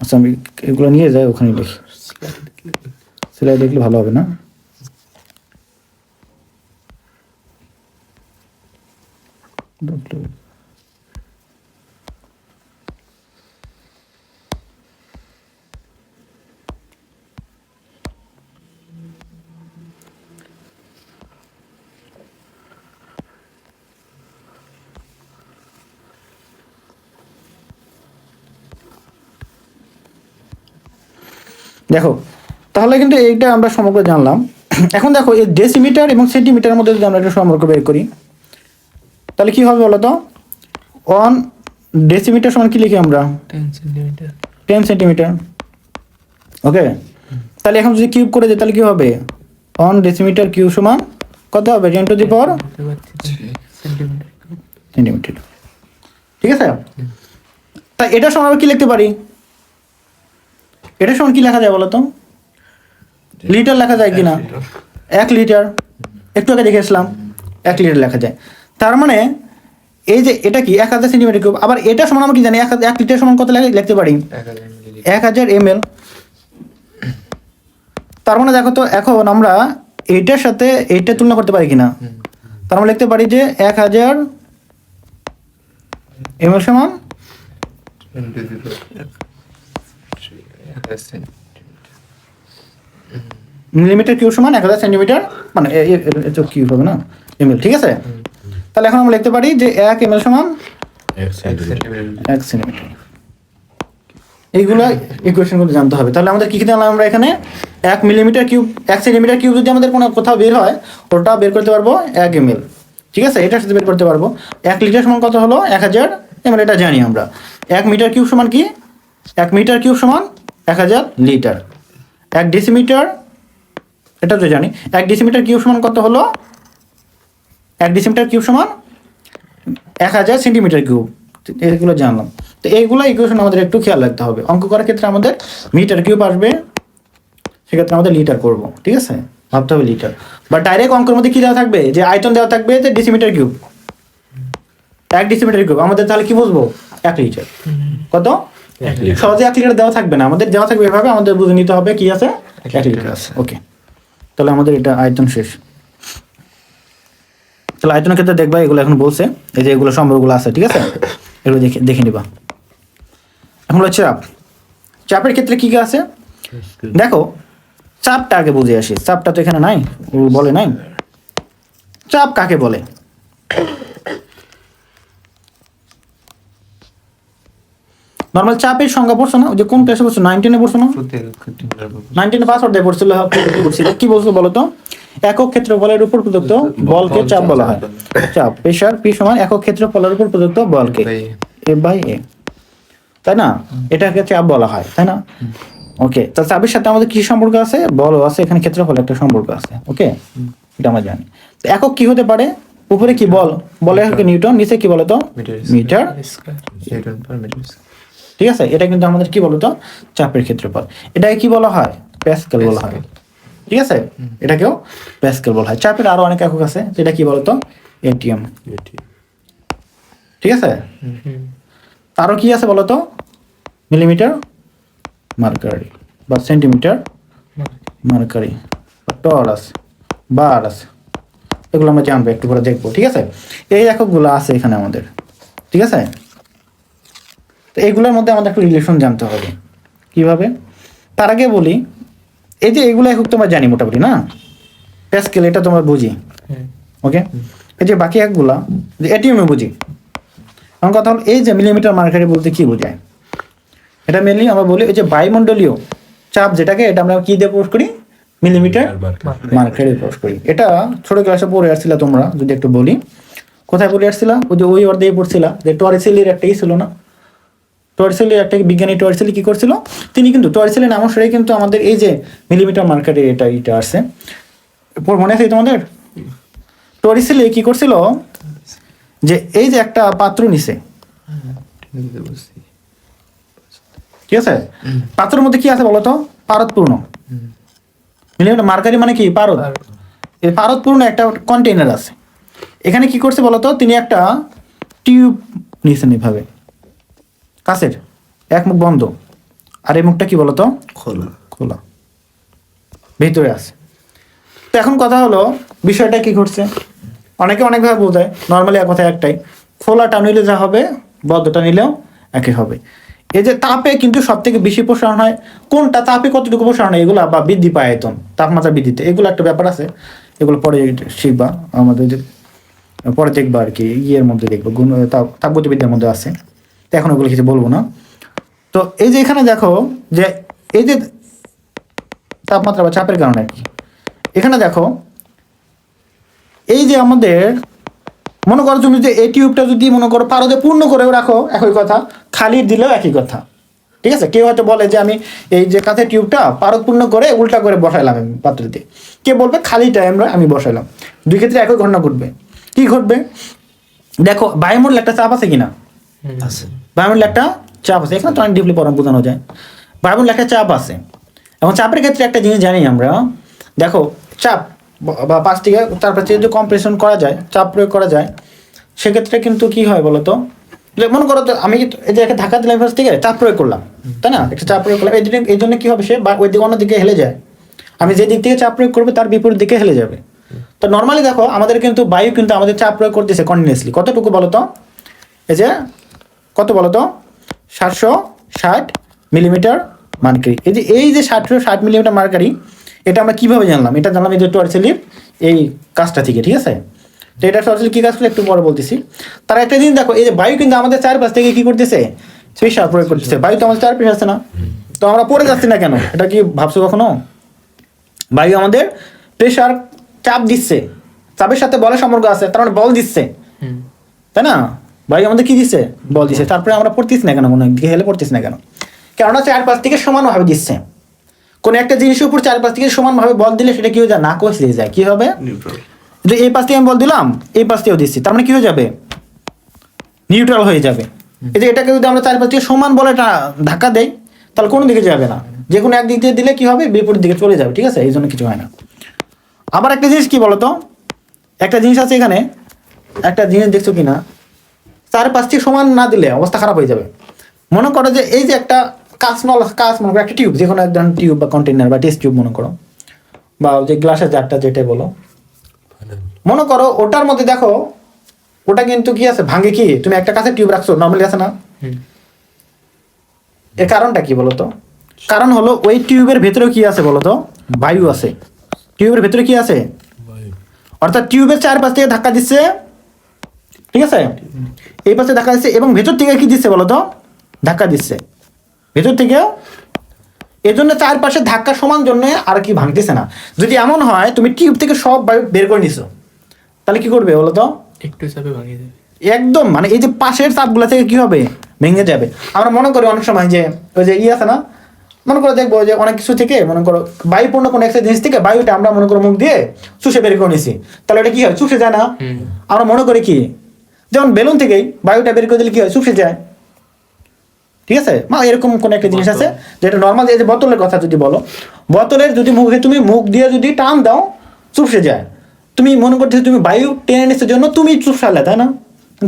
আচ্ছা আমি এগুলো নিয়ে যাই, ওখানে লিখি, সেলাই দেখলে ভালো হবে না? দেখো তাহলে কিন্তু এইটা আমরা সমগ্র জানলাম। এখন দেখো এই ডেসিমিটার এবং সেন্টিমিটারের মধ্যে যদি আমরা একটা সম্পর্ক বের করি তাহলে কি হবে বলো তো? 1 ডেসিমিটার সমান কি লিখি আমরা? 10 সেন্টিমিটার। 10 সেন্টিমিটার। ওকে, তাহলে এখন যদি কিউব করে দিই তাহলে কি হবে? 1 ডেসিমিটার কিউব সমান কত হবে? 10 to the power centimetre. Centimetre. ঠিক আছে, তা এটা সমান আমরা কি লিখতে পারি? এটা সমান কি লেখা যায় বলো তো? লিটার লেখা যায় কিনা? 1 লিটার, একটু আগে দেখে আসলাম 1 লিটার লেখা যায়। তার মানে এই যে এটা কি 1000 সেন্টিমিটার কিউব, আবার এটা সমান আমরা কি জানি 1 লিটার সমান কত লিখতে পারি? 1000 ml। তার মানে দেখো তো এখন আমরা এইটার সাথে এইটা তুলনা করতে পারি কিনা? তার মানে লিখতে পারি যে 1000 ml সমান মিলিমিটার কিউব সমান 1000 সেন্টিমিটার, মানে এটা কিউব হবে না, ml। ঠিক আছে, তাহলে এখন আমরা লিখতে পারি যে 1 ml সমান 1 সেন্টিমিটার। 1 সেন্টিমিটার। এইগুলো ইকুয়েশন গুলো জানতে হবে। তাহলে আমাদের কি কি জানলাম আমরা এখানে? 1 মিলিমিটার কিউব, 1 সেন্টিমিটার কিউব যদি আমাদের কোনো কোথাও বের হয় ওটা বের করতে পারবো 1 ml। ঠিক আছে, এটার সাথে বের করতে পারবো 1 লিটার সমান কত হলো? 1000 ml, এটা জানি আমরা। 1 মিটার কিউব সমান কি? 1 মিটার কিউব সমান 1000 লিটার। 1 ডেসিমিটার, এটা তো জানি। 1 ডেসিমিটার কিউব সমান কত হলো? 1 ডেসিমিটার কিউব সমান 1000 সেন্টিমিটার কিউব। এগুলো জানলাম। তো এইগুলো ইকুয়েশন আমাদের একটু খেয়াল রাখতে হবে। অঙ্ক করার ক্ষেত্রে আমাদের মিটার কিউব আসবে, সেক্ষেত্রে আমাদের লিটার করব। ঠিক আছে, ভাবতে হবে লিটার। বা ডাইরেক্ট অঙ্কের মধ্যে কি দেওয়া থাকবে? যে আয়তন দেওয়া থাকবে যে ডেসিমিটার কিউব, 1 ডেসিমিটার কিউব। আমাদের তাহলে কি বুঝবো? 1 লিটার। কত? সহজে 1 লিটার দেওয়া থাকবে না, আমাদের দেওয়া থাকবে এভাবে, আমাদের বুঝে নিতে হবে কি আছে? 1 লিটার আছে। ওকে, তাহলে আমাদের এটা আয়তন শেষ। তাহলে আয়তনের ক্ষেত্রে দেখবা এগুলো এখন বলছে, এই যে এগুলো সম্পর্কগুলো আছে। ঠিক আছে, এগুলো দেখে নিবা। এখন হলো চাপ। চাপের ক্ষেত্রে কি কি আছে দেখো, চাপটা আগে বুঝে আসি। চাপটা তো এখানে নাই, ও বলে নাই। চাপ কাকে বলে? নর্মাল চাপের সংজ্ঞা পড়ছো না? ওই যে কোন ক্লাসে পড়ছো? 9-10 পড়ছো না? 9-10 পাসওয়ার্ড দিয়ে পড়ছিল। কি বলছো বলো তো? একক ক্ষেত্রফলের উপর প্রদত্ত বলকে চাপ বলা হয়। চাপ, প্রেসার পি সমান একক ক্ষেত্রফলের উপর প্রদত্ত বলকে এ বাই এ, তাই না? এটাকে চাপ বলা হয়, তাই না? ওকে, তো চাপের সাথে আমাদের কি সম্পর্ক আছে? বলও আছে, এখানে ক্ষেত্রফল একটা সম্পর্ক আছে। ওকে, এটা আমরা জানি। তো একক কি হতে পারে? উপরে কি বল? বলে নিউটন, নিচে কি বলো তো? মিটার। ঠিক আছে, এটা কিন্তু আমাদের কি বলতো? চাপের ক্ষেত্রফল। এটাকে কি বলা হয়? প্যাসকেল বলা হয়। ঠিক আছে, এটাকেও প্যাসকেল বলা হয়। চাপের আরো অনেক একক আছে, যেটা কি বলতো? এটিএম। ঠিক আছে, আরো কি আছে বলতো? মিলিমিটার মার্কারি বা সেন্টিমিটার মার্কারি, টরাস, বারাস, এগুলো আমরা জানবো, একটু করে দেখবো। ঠিক আছে, এই এককগুলো আছে এখানে আমাদের। ঠিক আছে, তো এগুলোর মধ্যে আমাদের একটু রিলেশন জানতে হবে। কিভাবে? তার আগে বলি, এই যে এগুলো একক তোমরা জানি মোটামুটি না? প্যাসকেল এটা তোমরা বুঝি। ওকে, এই যে বাকি একগুলা যে এটিএম এ বুঝি। আমার কথা হল এই যে মিলিমিটার মার্কারি বলতে কি বোঝায়? এটা মেনলি আমরা বলি এই যে বায়ুমণ্ডলীয় চাপ যেটাকে, এটা আমরা কি দিয়ে প্রকাশ করি? মিলিমিটার মার্কারি প্রকাশ করি। এটা ছোট ক্লাসে পড়ে আসছিল তোমরা, যদি একটু বলি। কোথায় পড়ে আসছিলা? ওই যে ওই অর্ধেই পড়ছিলা যে টরিসেলির একটাই ছিল না? টরিসেলির একটা বিজ্ঞানী টরিসেলি কি করছিল? তিনি কিন্তু টরিসেলি নাম অনুসারে কিন্তু আমাদের এই যে মিলিমিটার মার্কারি এটা আসছে, মনে আছে তোমাদের? টরিসেলি কি করছিল? যে এই যে একটা পাত্র নিছে, ঠিক আছে, পাত্রের মধ্যে কি আছে বলতো? পারদপূর্ণ। মিলিমিটার মার্কারি মানে কি? পারদ। এই পারদপূর্ণ একটা কন্টেইনার আছে। এখানে কি করছে বলতো? তিনি একটা টিউব নিয়েছেন এভাবে, কাছের, এক মুখ বন্ধ আর এই মুখটা কি বলতো? খোলা। খোলা, ভিতরে আছে। তো এখন কথা হলো বিষয়টা কি ঘটছে? অনেকে অনেকভাবে বোঝায়, নর্মালি এক কথায় একটাই, খোলাটা নিলে যা হবে বদ্ধটা নিলেও একই হবে। এই যে তাপে কিন্তু সব থেকে বেশি প্রসারণ হয় কোনটা? তাপে কতটুকু প্রসারণ হয় এগুলো, বা বৃদ্ধি পায় আয়তন, তাপমাত্রা বৃদ্ধিতে, এগুলো একটা ব্যাপার আছে। এগুলো পরে শিখবা, আমাদের পরে দেখবা আর কি, ইয়ের মধ্যে দেখবো, তাপগতিবিদ্যার মধ্যে আছে। তো এখন ওগুলো কিছু বলবো না। তো এই যে এখানে দেখো যে এই যে তাপমাত্রা বা চাপের কারণে আর কি। এখানে দেখো এই যে আমাদের মনে করো তুমি যে এই টিউবটা যদি মনে করো পারদে পূর্ণ করেও রাখো একই কথা, খালি দিলেও একই কথা, ঠিক আছে। কেউ হয়তো বলে যে আমি এই যে কাঁচের টিউবটা পারদ পূর্ণ করে উল্টা করে বসাইলাম আমি পাত্রতে, কে বলবে খালিটা আমি বসাইলাম, দুই ক্ষেত্রে একই ঘটনা ঘটবে। কি ঘটবে দেখো, বায়ুমণ্ডলে একটা চাপ আছে কিনা, আছে। বায়ুমণ্ডলে একটা চাপ আছে, এখানে তো অনেক ডিপলি পড়া বোঝানো যায়। বায়ুমণ্ডলে একটা চাপ আছে, এবং চাপের ক্ষেত্রে একটা জিনিস জানি আমরা, দেখো চাপ বা পাশ থেকে চার পাশ থেকে যদি কম্প্রেশন করা যায়, চাপ প্রয়োগ করা যায়, সেক্ষেত্রে কিন্তু কি হয় বলতো, যে মনে করো তো আমি এই যে একটা ধাক্কা দিলাম পাশ থেকে চাপ প্রয়োগ করলাম, তাই না, একটা চাপ প্রয়োগ করলাম, এই জন্য কি হবে সে বা ওই দিকে অন্য দিকে হেলে যায়, আমি যে দিক থেকে চাপ প্রয়োগ করবো তার বিপরীত দিকে হেলে যাবে। তো নর্মালি দেখো আমাদের কিন্তু বায়ু কিন্তু আমাদের চাপ প্রয়োগ করতেছে কন্টিনিউয়াসলি, কতটুকু বলতো, এই যে কত বলতো 760 মিলিমিটার মার্কারি। এই যে 760 মিলিমিটার মার্কারি, এটা আমরা কিভাবে জানলাম, এটা জানলাম এই যে টর্চেলির এই কাজটা থেকে, ঠিক আছে। তো এটা টর্চেলি কি কাজ করে একটু পরে বলতেছি। তার একটা জিনিস দেখো, এই যে বায়ু কিন্তু আমাদের চারপাশ থেকে কি করতেছে, প্রেশার প্রয়োগ করতেছে, বায়ু তো আমাদের চারপাশে আছে না, তো আমরা পড়ে যাচ্ছি না কেন, এটা কি ভাবছো কখনো? বায়ু আমাদের প্রেশার চাপ দিচ্ছে, চাপের সাথে বলের সম্পর্ক আছে, তার মানে বল দিচ্ছে, তাই না, বায়ু আমাদের কি দিচ্ছে, বল দিচ্ছে, তারপরে আমরা পড়তেছি না কেন, কোনো দিকে হেলে পড়তেছি না কেন, কেননা চারপাশ থেকে সমানভাবে দিচ্ছে। কোন একটা জিনিসের উপর চারপাশ থেকে সমানভাবে বল দিলে সেটা কি হয়ে যায়, না কষে যায়, কি হবে, যদি এই পাশ থেকে আমি বল দিলাম, এই পাশ থেকেও দিচ্ছি, তার মানে কি হয়ে যাবে, নিউট্রাল হয়ে যাবে। এই যে এটাকে যদি আমরা চারপাশ থেকে সমান বলে ধাক্কা দেই, তাহলে কোনো দিকে যাবে না, যে কোনো একদিক দিয়ে দিলে কি হবে, বিপরীত দিকে চলে যাবে, ঠিক আছে, এই জন্য কিছু হয় না। আবার একটা জিনিস কি বলতো, একটা জিনিস আছে এখানে, একটা জিনিস দেখছো কিনা, চারপাশ থেকে সমান না দিলে অবস্থা খারাপ হয়ে যাবে। মনে করো যে এই যে একটা কাঁচ মনে করো, একটা টিউব, যে কোনো একজন টিউব বা কন্টেনার বা টেস্ট টিউব মনে করো, বা যে গ্লাসের জারটা যেটাই বলো, মনে করো ওটার মধ্যে দেখো, ওটা কিন্তু কি আছে, ভাঙে কি, তুমি একটা কাঁচের টিউব রাখছো নর্মালি আছে না, এর কারণটা কি বলতো, কারণ হলো ওই টিউবের ভেতরেও কি আছে বলতো, বায়ু আছে, টিউবের ভেতরে কি আছে, অর্থাৎ টিউবের চারপাশ থেকে ধাক্কা দিচ্ছে, ঠিক আছে, এই পাশে ধাক্কা দিচ্ছে, এবং ভেতর থেকে কি দিচ্ছে বলতো, ধাক্কা দিচ্ছে ভেতর থেকেও, এজন্য চারপাশে ধাক্কা সমান জন্য আর কি ভাঙতেছে না। যদি এমন হয় তুমি টিউব থেকে সব বায়ু বের করে নিছো, তাহলে কি করবে বলতো, একটু চাপে ভাঙিয়ে দেবে একদম, মানে এই যে পাশের চাপগুলো থেকে কি হবে, ভেঙে যাবে। আমরা মনে করি অনেক সময় যে ওই যে আছে না, মনে করো দেখবো যে অনেক কিছু থেকে মনে করো বায়ুপূর্ণ কোনো একটা জিনিস থেকে বায়ুটা আমরা মনে করো মুখ দিয়ে চুষে বের করে নিছি, তাহলে এটা কি হয়, চুষে যায় না। আমরা মনে করি কি, যেমন বেলুন থেকেই বায়ুটা বের করে দিলে কি হয়, চুষে যায়, ঠিক আছে। এরকম কোন একটা জিনিস আছে যেটা নর্মাল, এই যে বোতলের কথা যদি বলো, বোতলের যদি মুখে তুমি মুখ দিয়ে যদি টান দাও চুপসে যায়, তুমি মনে করছো তুমি বায়ু টেনে নিচ্ছ জন্য তুমি চুপসালে, তাই না,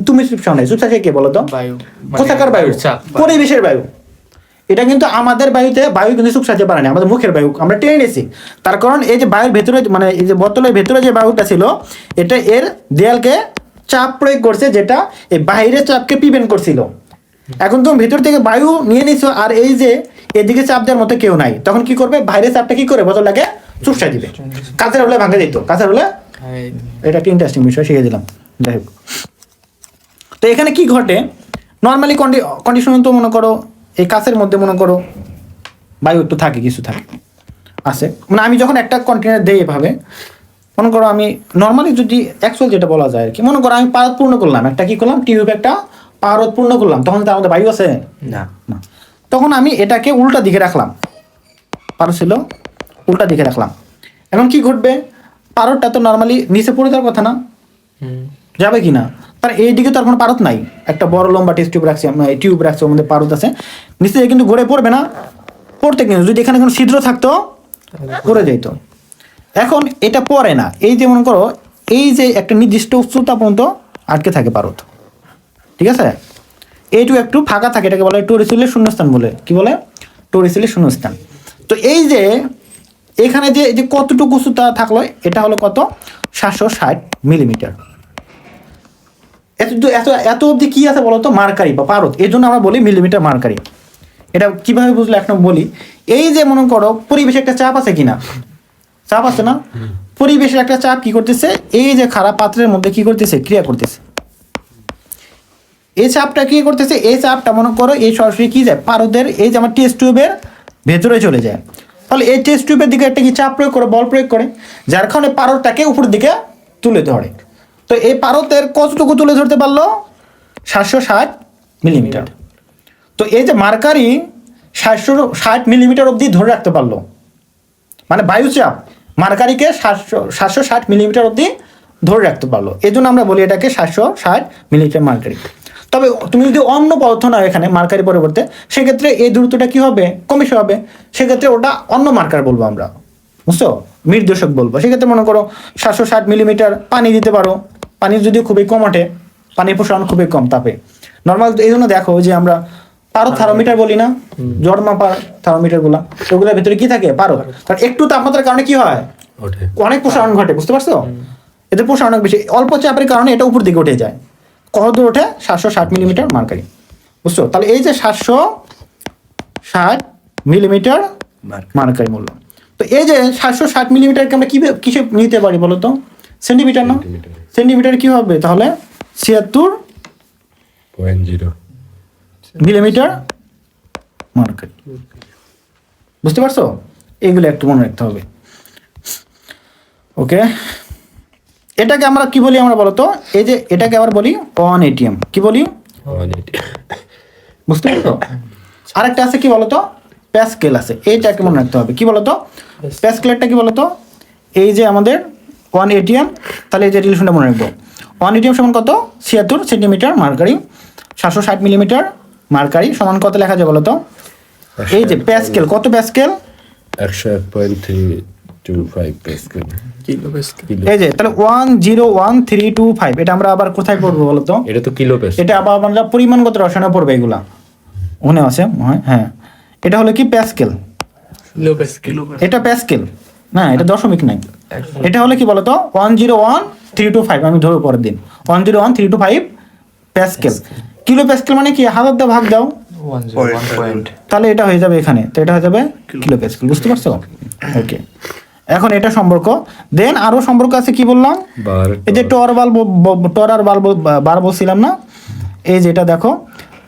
তুমি চুপসাও নাই, চুপসাকে কে বলো তো, বায়ু কোথাকার বায়ু, চাপ পরিবেশের বায়ু। এটা কিন্তু আমাদের বায়ুতে বায়ু কিন্তু চুপসাতে পারে না, আমাদের মুখের বায়ু আমরা টেনে নিয়েছি, তার কারণ এই যে বায়ুর ভেতরে মানে এই যে বোতলের ভেতরে যে বায়ুটা ছিল, এটা এর দেয়ালকে চাপ প্রয়োগ করছে, যেটা এই বাইরের চাপকে প্রিভেন্ট করছিল। এখন তুমি ভেতর থেকে বায়ু নিয়ে নিছো, আর এই যে এদিকে চাপ দেওয়ার মতো কেউ নাই, তখন কি করবে, বাইরের চাপটা কি করে বোতলটাকে চুপসা দিবে, কাঁচের হলে ভাঙে দিত, কাঁচের হলে, এটা একটা ইন্টারেস্টিং বিষয় শিখে দিলাম। যাই হোক, তো এখানে কি ঘটে, নর্মালি কন্ডিশন তো মনে করো এই কাঁচের মধ্যে মনে করো বায়ু একটু থাকে, কিছু থাকে আছে, মানে আমি যখন একটা কন্টেনার দেই এভাবে, মনে করো আমি নর্মালি যদি অ্যাকচুয়াল যেটা বলা যায় আর কি, মনে করো আমি পারদ পূর্ণ করলাম, একটা কি করলাম, টিউব একটা পারদ পূর্ণ করলাম, তখন তার মধ্যে বায়ু আছে না, না, তখন আমি এটাকে উল্টা দিকে রাখলাম, পারদ ছিল উল্টা দিকে রাখলাম, এখন কি ঘটবে, পারদটা তো নর্মালি নিচে পড়ে যাওয়ার কথা না, যাবে কি না, তার এইদিকে তো আর কোনো পারদ নাই, একটা বড় লম্বা টেস্ট টিউব রাখছি, টিউব রাখছি, ওর মধ্যে পারদ আছে, নিচে কিন্তু গড়ে পড়বে না, পড়তে কিন্তু যদি এখানে কোনো ছিদ্র থাকতো পড়ে যেত। এখন এটা পড়ে না, এই যে মনে করো এই যে একটা নির্দিষ্ট উচ্চতা পর্যন্ত আটকে থাকে পারদ, ঠিক আছে, এইটুকু একটু ফাঁকা থাকে, এটাকে বলে টরিসিলের শূন্যস্থান বলে, কি বলে, টরিসিলের শূন্যস্থান। তো এই যে এখানে যে এই যে কতটুকু উচ্চতা থাকলো, এটা হলো কত, 760 মিলিমিটার। এত এত এত অবধি কি আছে বলতো, মার্কারি বা পারদ, এই জন্য আমরা বলি মিলিমিটার মার্কারি। এটা কিভাবে বুঝলে এখন বলি, এই যে মনে করো পরিবেশে একটা চাপ আছে কিনা, চাপ আছে না, পরিবেশের একটা চাপ কি করতেছে, এই যে খারাপ পাত্রের মধ্যে কি করতেছে, ক্রিয়া করতেছে, এই চাপটা কি করতেছে, এই চাপটা মনে করো এই সরাসরি কি যায়, পারদের এই যে আমার টেস্ট টিউবের ভেতরে চলে যায়, তাহলে এই টেস্ট টিউবের দিকে একটা কি চাপ প্রয়োগ করে, বল প্রয়োগ করে, যার কারণে পারদটাকে উপরের দিকে তুলে ধরে। তো এই পারদের কতটুকু তুলে ধরতে পারলো? 760 মিলিমিটার। তো এই যে মার্কারি 760 মিলিমিটার অবধি ধরে রাখতে পারলো, মানে বায়ুচাপ মার্কারিকে 760 মিলিমিটার অবধি ধরে রাখতে পারলো, এই জন্য আমরা বলি এটাকে 760 মিলিমিটার মার্কারি। তবে তুমি যদি অন্য পদার্থ নাও এখানে মার্কারি পরিবর্তে, সেক্ষেত্রে এই দূরত্বটা কি হবে? কমিশে হবে। সেক্ষেত্রে ওটা অন্য মার্কার বলবো আমরা, বুঝছো, নির্দেশক বলবো। সেক্ষেত্রে মনে করো 760 মিলিমিটার পানি দিতে পারো, পানি যদি খুবই কম ওঠে, পানির প্রসারণ খুবই কম তাপে নর্মাল। এই জন্য দেখো যে আমরা পারদ থার্মোমিটার বলি না, জ্বর মাপার থার্মোমিটার গুলা, ওগুলোর ভিতরে কি থাকে? পারদ। কারণ একটু তাপমাত্রার কারণে কি হয়? ওঠে। অনেক প্রসারণ ঘটে, বুঝতে পারছো? এতে প্রসারণ অনেক বেশি, অল্প চাপের কারণে এটা উপর দিকে উঠে যায়। কত দূর ওঠে? 760 মিলিমিটার মার্কারি, বুঝছো? তাহলে এই যে 760 মিলিমিটার মার্কারি মূল্য। তো এই যে 760 মিলিমিটারকে আমরা কিসে নিতে পারি বলো তো? সেন্টিমিটার না? সেন্টিমিটার কি হবে তাহলে? 76.0 মিলিমিটার মার্কারি, বুঝতে পারছো? এগুলো একটু মনে রাখতে হবে। ওকে, এটাকে আমরা কি বলি আমরা বলতো? এই যে এটাকে আবার বলি 1 ATM। কি বলি? 1 ATM। বুঝতে পারছো? আরেকটা আছে কি বলতো? প্যাসকেল আছে, এইটাকে মনে রাখতে হবে। কি বলতো? প্যাসকেলটা কি বলতো? এই যে আমাদের 1 ATM, তাহলে এই যে রিলেশনটা মনে রাখবো। 1 ATM সমান কত? 76 সেন্টিমিটার মার্কারি। 760 মিলিমিটার মার্কারি সমান কত লেখা যায় বলতো? এই যে প্যাসকেল, কত প্যাসকেল? 101.325 প্যাসকেল। Kilo Pascal. এই যে তাহলে 101325, এটা আমরা আবার কোথায় পড়বো বলতো? এটা তো কিলো প্যাসকেল। এটা আবার আমরা পরিমাণগত রসায়নে পড়বে এগুলা, মনে আছে? হ্যাঁ, এটা হলো কি? প্যাসকেল। Kilo Pascal. এটা প্যাসকেল না, এটা দশমিক নাই। এটা হলো কি বলতো? 101325, আমি ধরবো পরের দিন। 101325 প্যাসকেল। কিলো প্যাসকেল মানে কি? 1000 দিয়ে ভাগ দাও, 1 তাহলে এটা হয়ে যাবে এখানে, তো এটা হয়ে যাবে কিলো প্যাসকেল, বুঝতে পারছো? ওকে, এখন এটা সম্পর্ক। দেন আরো সম্পর্ক আছে, কি বললাম? বার। এই যে টর আর বার বলছিলাম না, এই যে এটা দেখো।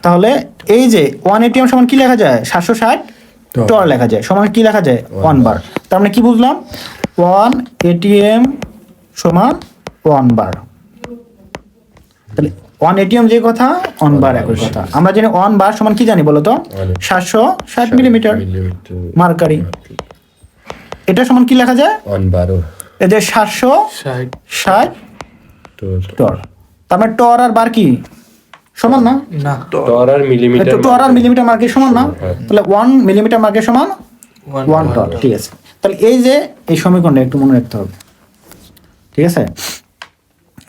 তাহলে এই যে 1 ATM সমান কি লেখা যায়? 760 টর লেখা যায়, সমান কি লেখা যায়? 1 বার। তার মানে কি বুঝলাম? 1 ATM সমান 1 বার। তাহলে 1 ATM যে কথা, 1 বার একই কথা। আমরা জানি 1 বার সমান কি জানি বলো তো? 760 মিলিমিটার মার্কারি। এটা সমান কি লেখা যায়? 1 বারো। এদের 760 টর। তার মানে টর আর বার কি সমান না? না, টর আর মিলিমিটার। টর আর মিলিমিটার মার্কের সমান না? হ্যাঁ। তাহলে 1 মিলিমিটার মার্কের সমান 1 টর। ঠিক আছে, তাহলে এই যে এই সমীকরণটা একটু মনে রাখতে হবে, ঠিক আছে?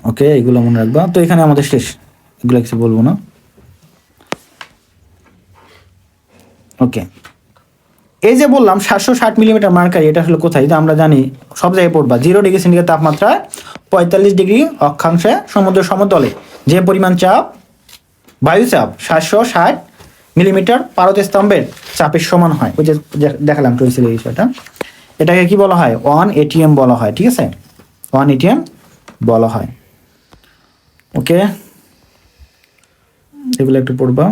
ওকে, এগুলো মনে রাখবা। তো এখানে আমাদের শেষ, এগুলো কিছু বলবো না। ওকে, এই যে বললাম 760 মিলিমিটার মার্কারি, এটা হলো কোথায়? এটা আমরা জানি সব জায়গায় পড়বা। 0 ডিগ্রি সেন্টিগ্রেড তাপমাত্রায় 45 ডিগ্রি অক্ষাংশে সমুদ্র সমতলে যে পরিমাণ চাপ, বায়ুচাপ 760 মিলিমিটার পারদ স্তম্ভের চাপের সমান হয়। ওই যে দেখালাম চলছিল এই বিষয়টা, এটাকে কি বলা হয়? 1 ATM বলা হয়, ঠিক আছে? 1 ATM বলা হয়। ওকে, এগুলো একটু পড়বা,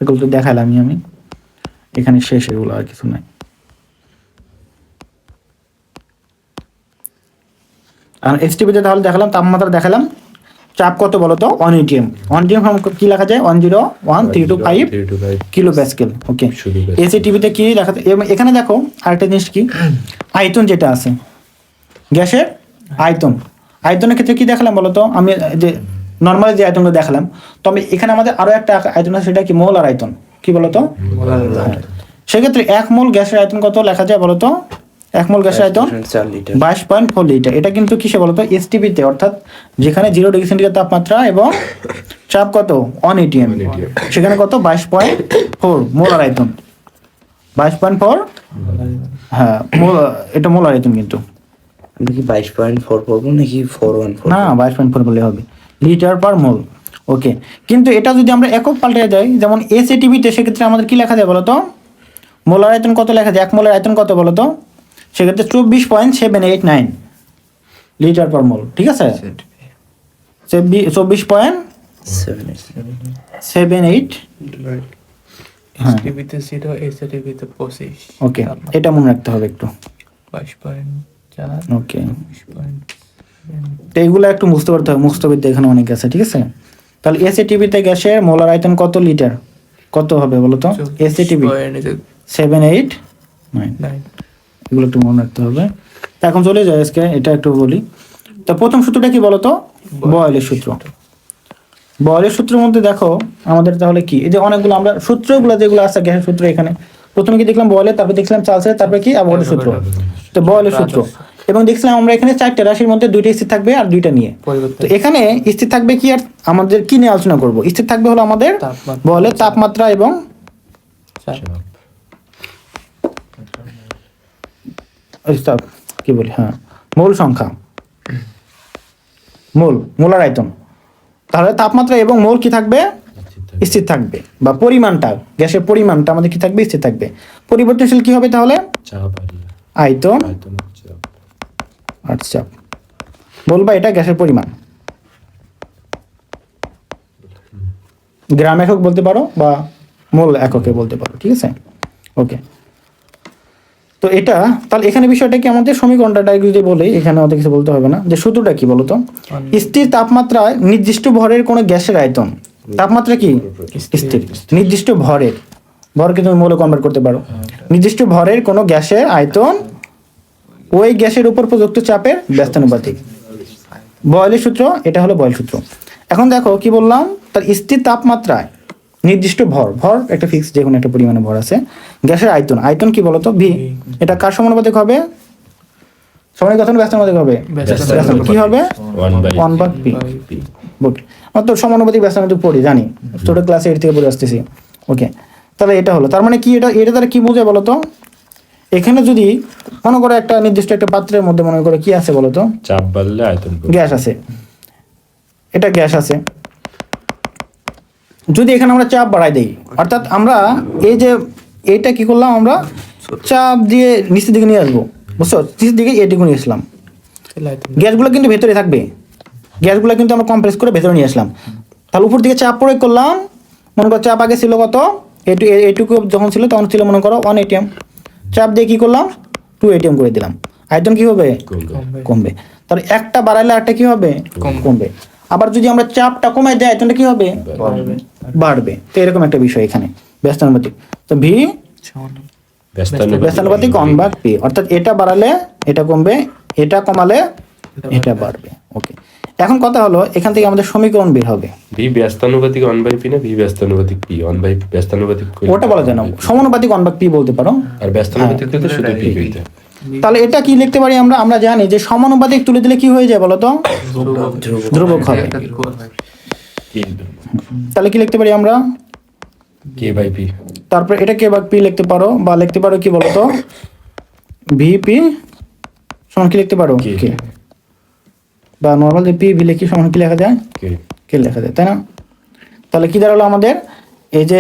এগুলো তো দেখালামই আমি, এখানে শেষ, এগুলো আর কিছু নাই। আর এসটিপিতে তাহলে দেখালাম, তাপমাত্রা দেখালাম, চাপ কত বলো তো? 1 ATM। 1 ATM কি লেখা যায়? 101325 কিলো প্যাসকেল। ওকে, এসিটিভিতে কি লেখা? এখানে দেখো আরেকটা জিনিস, কি আয়তন যেটা আছে, গ্যাসের আয়তন, আয়তনের ক্ষেত্রে কি দেখালাম বলো তো? আমি যে নর্মাল যে আয়তনগুলো দেখালাম, তো আমি এখানে আমাদের আরো একটা আয়তন আছে, সেটা কি? মোলার আয়তন। কি বলতো? সেক্ষেত্রে 1 মোল গ্যাসের আয়তন কত লেখা যায় বলতো? 1 মোল গ্যাসের আয়তন 4 লিটার। 22.4 লিটার। এটা কিন্তু কিসে বলতো? এসটিপিতে, অর্থাৎ যেখানে 0 ডিগ্রি সেন্টিগ্রেড তাপমাত্রা এবং চাপ কত? 1 ATM, সেখানে কত? 22.4 মোলার আয়তন। 22.4, হ্যাঁ, এটা মোলার আয়তন। কিন্তু আমি কি 22.4 পড়বো নাকি 414? না, 22.4 বলে হবে, লিটার পার মোল। ওকে, কিন্তু এটা যদি আমরা একক পাল্টে যাই, যেমন এসএটিভিতে, সেক্ষেত্রে আমাদের কি লেখা যায় বলতো? মোলার আয়তন কত লেখা যায়? 1 মোলার আয়তন কত বলতো? সেক্ষেত্রে 24.789 লিটার পার মোল, ঠিক আছে? 24.789 হ্যাঁ টিভিতে 0 এসে টিভিতে 25 ওকে, এটা মনে রাখতে হবে একটু। 22.4 ওকে, 20.7 তো এইগুলো একটু বুঝতে পারতে হবে, মুক্তবিদ্যা এখানে অনেক আছে, ঠিক আছে। তাহলে এসএটিভিতে গ্যাসের মোলার আয়তন কত লিটার, কত হবে বলো তো? এসএটিভি 7, 8, 9, 9 এগুলো একটু মনে রাখতে হবে। তো এখন চলে যায় আজকে এটা একটু বলি। তো প্রথম সূত্রটা কি বলো তো? বয়েলের সূত্র। বয়েলের সূত্রের মধ্যে দেখো আমাদের তাহলে কি, এই যে অনেকগুলো আমরা সূত্রগুলো যেগুলো আছে গ্যাসের সূত্র, এখানে প্রথমে কি দেখলাম বয়েলের, তারপর দেখলাম চার্লসের, তারপরে কি অ্যাভোগাড্রোর সূত্র। তো বয়েলের সূত্র, এবং দেখছিলাম আমরা এখানে 4টা রাশির মধ্যে 2টা স্থির থাকবে আর 2টা নিয়ে। তো এখানে স্থির থাকবে কি, আর আমাদের কি নিয়ে আলোচনা করব? স্থির থাকবে হলো আমাদের তাপমাত্রা। বয়েলের তাপমাত্রা এবং কি বলি, হ্যাঁ, মোল সংখ্যা, মোলার আয়তন। তাহলে তাপমাত্রা এবং মোল কি থাকবে? স্থির থাকবে, বা পরিমাণটা, গ্যাসের পরিমাণটা আমাদের কি থাকবে? স্থির থাকবে। পরিবর্তনশীল কি হবে তাহলে? চাপ আয়তন আয়তন চাপ। আর চাপ। বলবা এটা গ্যাসের পরিমাণ, গ্রাম একক বলতে পারো বা মোল এককে বলতে পারো, ঠিক আছে। ওকে, তো এটা তাহলে এখানে বিষয়টা কি, আমাদের সমীকরণটা যদি বলি, এখানে আমাদের কিছু বলতে হবে না, যে সূত্রটা কি বলতো? স্থির তাপমাত্রায় নির্দিষ্ট ভরের কোনো গ্যাসের আয়তন, তাপমাত্রা কি স্থির, নির্দিষ্ট ভরের, ভরকে তুমি মোলে কনভার্ট করতে পারো, নির্দিষ্ট ভরের কোনো গ্যাসের আয়তন ওই গ্যাসের উপর প্রযুক্ত চাপের ব্যস্তানুপাতিক। বয়েলের সূত্র, এটা হলো বয়েল সূত্র। এখন দেখো কি বললাম, তার স্থির তাপমাত্রায় নির্দিষ্ট ভর, ভর একটা ফিক্স যে কোনো একটা পরিমাণে ভর আছে, গ্যাসের আয়তন, আয়তন কি বলতো? ভি। এটা কার সমানুপাতিক হবে? সমানুপাতিক কথা ব্যস্তানুপাতিক হবে? ব্যস্তানুপাতিক কি হবে? 1/p। ওকে, আমরা তো সমানুপাতিক ব্যস্তানুপাতিক পড়ি, জানি, ছোট ক্লাসে 8 থেকে পড়ে আসতেছি। ওকে, তাহলে এটা হলো, তার মানে কি, এটা দ্বারা কি বোঝায় বলতো? এখানে যদি মনে করো একটা নির্দিষ্ট একটা পাত্রের মধ্যে মনে করো কি আছে বলতো? চাপ বাড়লে আয়তন কমে। গ্যাস আছে, এটা গ্যাস আছে। যদি এখানে আমরা চাপ বাড়াই দেই, অর্থাৎ আমরা এই যে এইটা কি করলাম, আমরা চাপ দিয়ে নিচের দিকে নিয়ে আসবো, বুঝছো? নিচের দিকে এটুকু নিয়ে আসলাম, গ্যাসগুলো কিন্তু ভেতরে থাকবে, গ্যাসগুলো কিন্তু আমরা কম্প্রেস করে ভেতরে নিয়ে আসলাম। তাহলে উপর দিকে চাপ প্রয়োগ করলাম, মনে করো চাপ আগে ছিল কত? এইটুকু যখন ছিল তখন ছিল মনে করো 1 atm, চাপ দিয়ে কি করলাম? 2 atm করে দিলাম, আয়তন কি হবে? কমবে। তাহলে একটা বাড়াইলে আরেকটা কি হবে? কমবে। আবার যদি আমরা চাপটা কমাই দেয় আয়তনটা কি হবে? বাড়বে। তো এরকম একটা বিষয় এখানে ব্যস্তানুপাতিক। তো ভি ব্যস্তানুপাতিক 1/p, অর্থাৎ এটা বাড়ালে এটা কমবে, এটা কমালে এটা বাড়বে। ওকে, এখন কথা হলো এখান থেকে আমাদের সমীকরণ বের হবে। ভি ব্যস্তানুপাতিক 1/p না ভি ব্যস্তানুপাতিক p? 1/p ব্যস্তানুপাতিক ওটা বলা যায় না, সমানুপাতিক 1/p বলতে পারো। আর ব্যস্তানুপাতিক তো শুধু p হইতে। তাহলে এটা কি লিখতে পারি আমরা? আমরা জানি যে সমানুপাতিক তুলে দিলে কি হয়ে যায় বলো তো? ধ্রুবক হবে। তাহলে কি লিখতে পারি আমরা? k/p। তারপর এটা k/p লিখতে পারো, বা লিখতে পারো কি বলতো? vp সমান কি লিখতে পারো? k। বা নরমাল যে p v লিখি সমান কি লেখা যায়? k লেখা যায়, তাই না? তাহলে কি দাঁড়ালো আমাদের? এই যে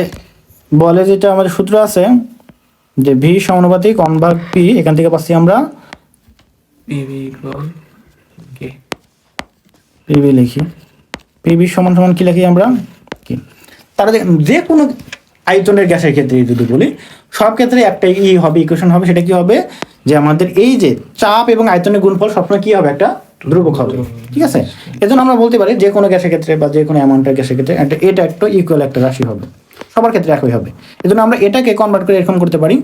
বলে যেটা আমাদের সূত্র আছে যে v সমানুপাতিক 1/p, এখান থেকে পাচ্ছি আমরা pv লিখি, pv সমান সমান কি লিখি আমরা? কি। তারা যে কোনো আয়তনের গ্যাসের ক্ষেত্রে যদি বলি, সব ক্ষেত্রে একটাই হবে, ইকুয়েশন হবে, সেটা কি হবে? যে আমাদের এই যে চাপ এবং আয়তনের গুণফল সবসময় কি হবে? একটা ধ্রুবক হবে, ঠিক আছে। এজন্য আমরা বলতে পারি যে কোনো গ্যাসের ক্ষেত্রে বা যে কোনো অ্যামাউন্টের গ্যাসের ক্ষেত্রে এটা একটা ইকুয়াল একটা রাশি হবে, সবার ক্ষেত্রে একই হবে। এজন্য আমরা এটাকে কনভার্ট করে এরকম করতে পারি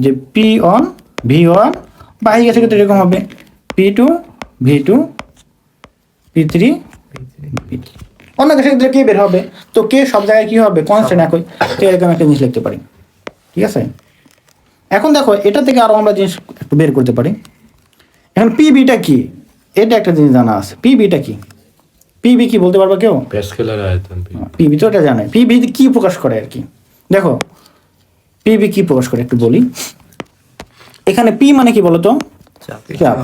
যে p1 v1, বা এই গ্যাসের ক্ষেত্রে এরকম হবে p2 v2 p3 v3। অন্য গ্যাসের ক্ষেত্রে কে বের হবে, তো কে সব জায়গায় কি হবে? কনস্ট্যান্ট একই। তো এরকম একটা জিনিস লিখতে পারি, ঠিক আছে। এখন দেখো এটা থেকে আরো আমরা জিনিস একটু বের করতে পারি। এখন পিবিটা কি, এটা একটা জিনিস জানা আছে। পিবিটা কি? পিবি কি বলতে পারবে কেউ? প্যাসকেলের আয়তন। পিবি তো এটা জানে। পিবি কি প্রকাশ করে আর কি, দেখো পিবি কি প্রকাশ করে একটু বলি। এখানে পি মানে কি বলতো? চাপ।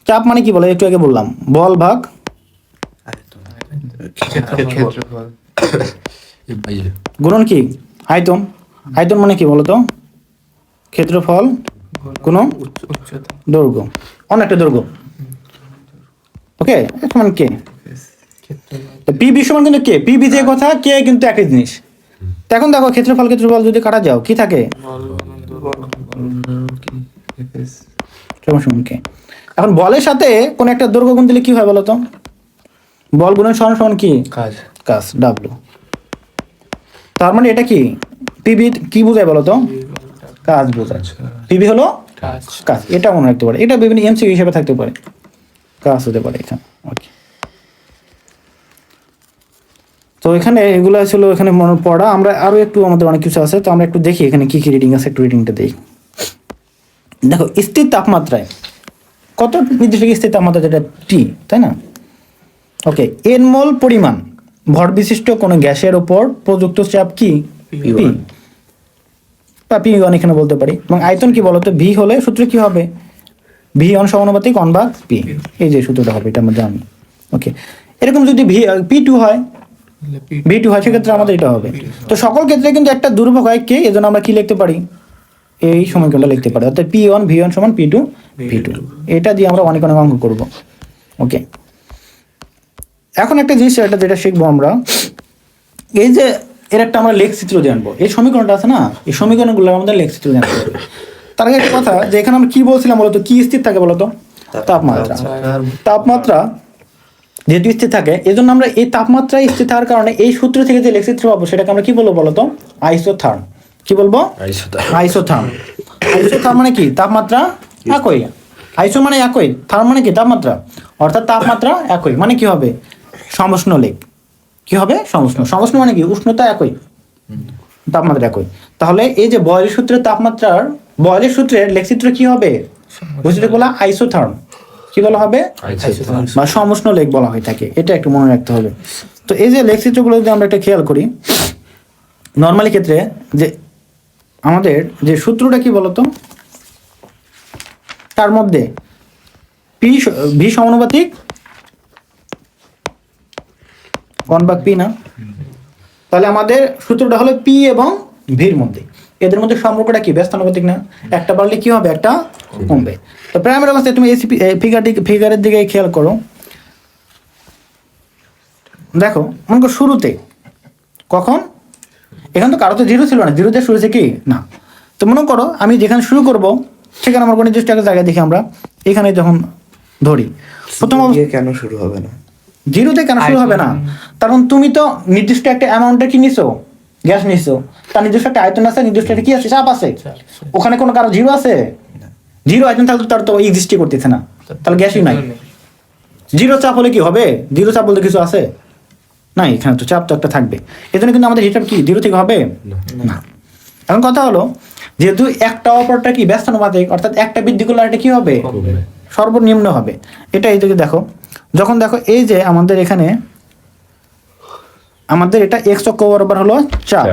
চাপ মানে কি বলে? একটু আগে বললাম, বল ভাগ গুণন কি আয়তন। আয়তন মানে কি বলতো? ক্ষেত্রফল কোন দৈর্ঘ্য, অনেকটা দৈর্ঘ্য। ওকে, সমান কে। পিবি সমান কিন্তু কে, পিবি যে কথা, কে কিন্তু একই জিনিস। তো এখন দেখো ক্ষেত্রফল যদি কাটা যাও কি থাকে সমান কে। এখন বলের সাথে কোন একটা দৈর্ঘ্য গুণ দিলে কি হয় বলো তো? বল গুণের সমান সমান কি? কাজ ডাব্লু। তার মানে এটা কি পিবি কি বোঝায় বলো তো? কাজ বোঝায়। পিবি হলো কাজ, এটা মনে রাখতে পারে। এটা বিভিন্ন এমসিকিউ হিসেবে থাকতে পারে, কাজ হতে পারে এখানে। ওকে, তো এখানে এগুলো ছিল এখানে মনে পড়া। আমরা আরো একটু আমাদের অনেক কিছু আছে, তো আমরা একটু দেখি এখানে কি কি রিডিং আছে, একটু রিডিংটা দেই। দেখো স্থির তাপমাত্রায় কত নির্দিষ্ট স্থির তাপমাত্রা, যেটা টি, তাই না? ওকে, এন মোল পরিমাণ ভর বিশিষ্ট কোনো গ্যাসের উপর প্রযুক্ত চাপ কি? পি বা পি ওয়ান এখানে বলতে পারি। এবং আয়তন কি বলতো? ভি হলে সূত্র কি হবে? ভি অন সমানুপাতিক অন ভাগ পি, এই যে সূত্রটা হবে, এটা আমরা জানি। ওকে, এরকম যদি পি টু হয়, ভি টু হয়, সেক্ষেত্রে আমাদের এটা হবে। তো সকল ক্ষেত্রে কিন্তু একটা দুর্ভোগ হয় কে, এজন্য আমরা কি লিখতে পারি? এই সমীকরণটা লিখতে পারি, অর্থাৎ পি ওয়ান ভি ওয়ান সমান পি টু ভি টু। এটা দিয়ে আমরা অনেক অঙ্ক করবো। ওকে, এখন একটা জিনিস যেটা শিখবো আমরা, এই যে এর একটা আমরা লেখচিত্র জানবো। এই সমীকরণটা আছে না, এই সমীকরণগুলো আমাদের লেখচিত্র জানতে হবে। তার আগে একটা কথা, যে এখানে আমরা কি বলছিলাম বলতো? কি স্থির থাকে বলতো? তাপমাত্রা। তাপমাত্রা যেহেতু স্থির থাকে, এই জন্য আমরা এই তাপমাত্রা স্থির থাকার কারণে এই সূত্র থেকে যে লেখচিত্র পাবো সেটাকে আমরা কি বলবো বলতো? আইসোথার্ম। কি বলবো? আইসোথার্ম। আইসোথার্ম মানে কি? তাপমাত্রা একই। আইসো মানে একই, থার্ম মানে কি? তাপমাত্রা। অর্থাৎ তাপমাত্রা একই মানে কি হবে? সমষ্ণ লেখ। কি হবে? সমষ্ণ। সমষ্ণ মানে কি? উষ্ণতা একই, তাপমাত্রা একই। তাহলে এই যে বয়লের সূত্রের তাপমাত্রার, বয়লের সূত্রের লেখচিত্র কি হবে? বুঝতে বলা আইসোথার্ম। কি বলা হবে? বা সমষ্ণ লেখ বলা হয়ে থাকে। এটা একটু মনে রাখতে হবে। তো এই যে লেখচিত্রগুলো যদি আমরা একটা খেয়াল করি, নর্মালি ক্ষেত্রে যে আমাদের যে সূত্রটা কি বলতো? তার মধ্যে পি ভি সমানুপাতিক ওয়ান ভাগ পি না? তাহলে আমাদের সূত্রটা হলো পি এবং ভির মধ্যে, এদের মধ্যে সম্পর্কটা কি? ব্যস্তানুপাতিক না? একটা বাড়লে কি হবে? একটা কমবে। তো প্রাইমারি অবস্থায় তুমি ফিগারের দিকে খেয়াল করো। দেখো মনে করো শুরুতে কখন, এখানে তো কারো তো জিরো ছিল না, জিরোতে শুরু হয়েছে কি না? তো মনে করো আমি যেখানে শুরু করব সেখানে আমার কোনো নির্দিষ্ট একটা জায়গায় দেখি আমরা এখানে যখন ধরি, প্রথম কেন শুরু হবে না? জিরোতে কেন শুরু হবে না? কারণ তুমি তো নির্দিষ্ট একটা অ্যামাউন্টের কি নিছো? গ্যাস নিছো, তার নির্দিষ্ট একটা আয়তন আছে, নির্দিষ্ট একটা কি আছে? চাপ আছে। ওখানে কোনো কারো জিরো আছে? জিরো আয়তন থাকলে তার তো এক্সিস্টই করতেছে না, তাহলে গ্যাসই নাই। জিরো চাপ হলে কি হবে? জিরো চাপ বলতে কিছু আছে? নাই, এখানে তো চাপ তো একটা থাকবে। এজন্য কিন্তু আমাদের হিটার কি জিরো থেকে হবে না। এখন কথা হলো, যেহেতু একটা অপরটা কি ব্যস্তানুপাতিক, অর্থাৎ একটা বৃদ্ধি করলে এটা কি হবে? সর্বনিম্ন হবে। এটা এই দিকে দেখো, যখন দেখো এই যে আমাদের এখানে আমাদের এটা এক্স অক্ষ বরাবর হলো চাপ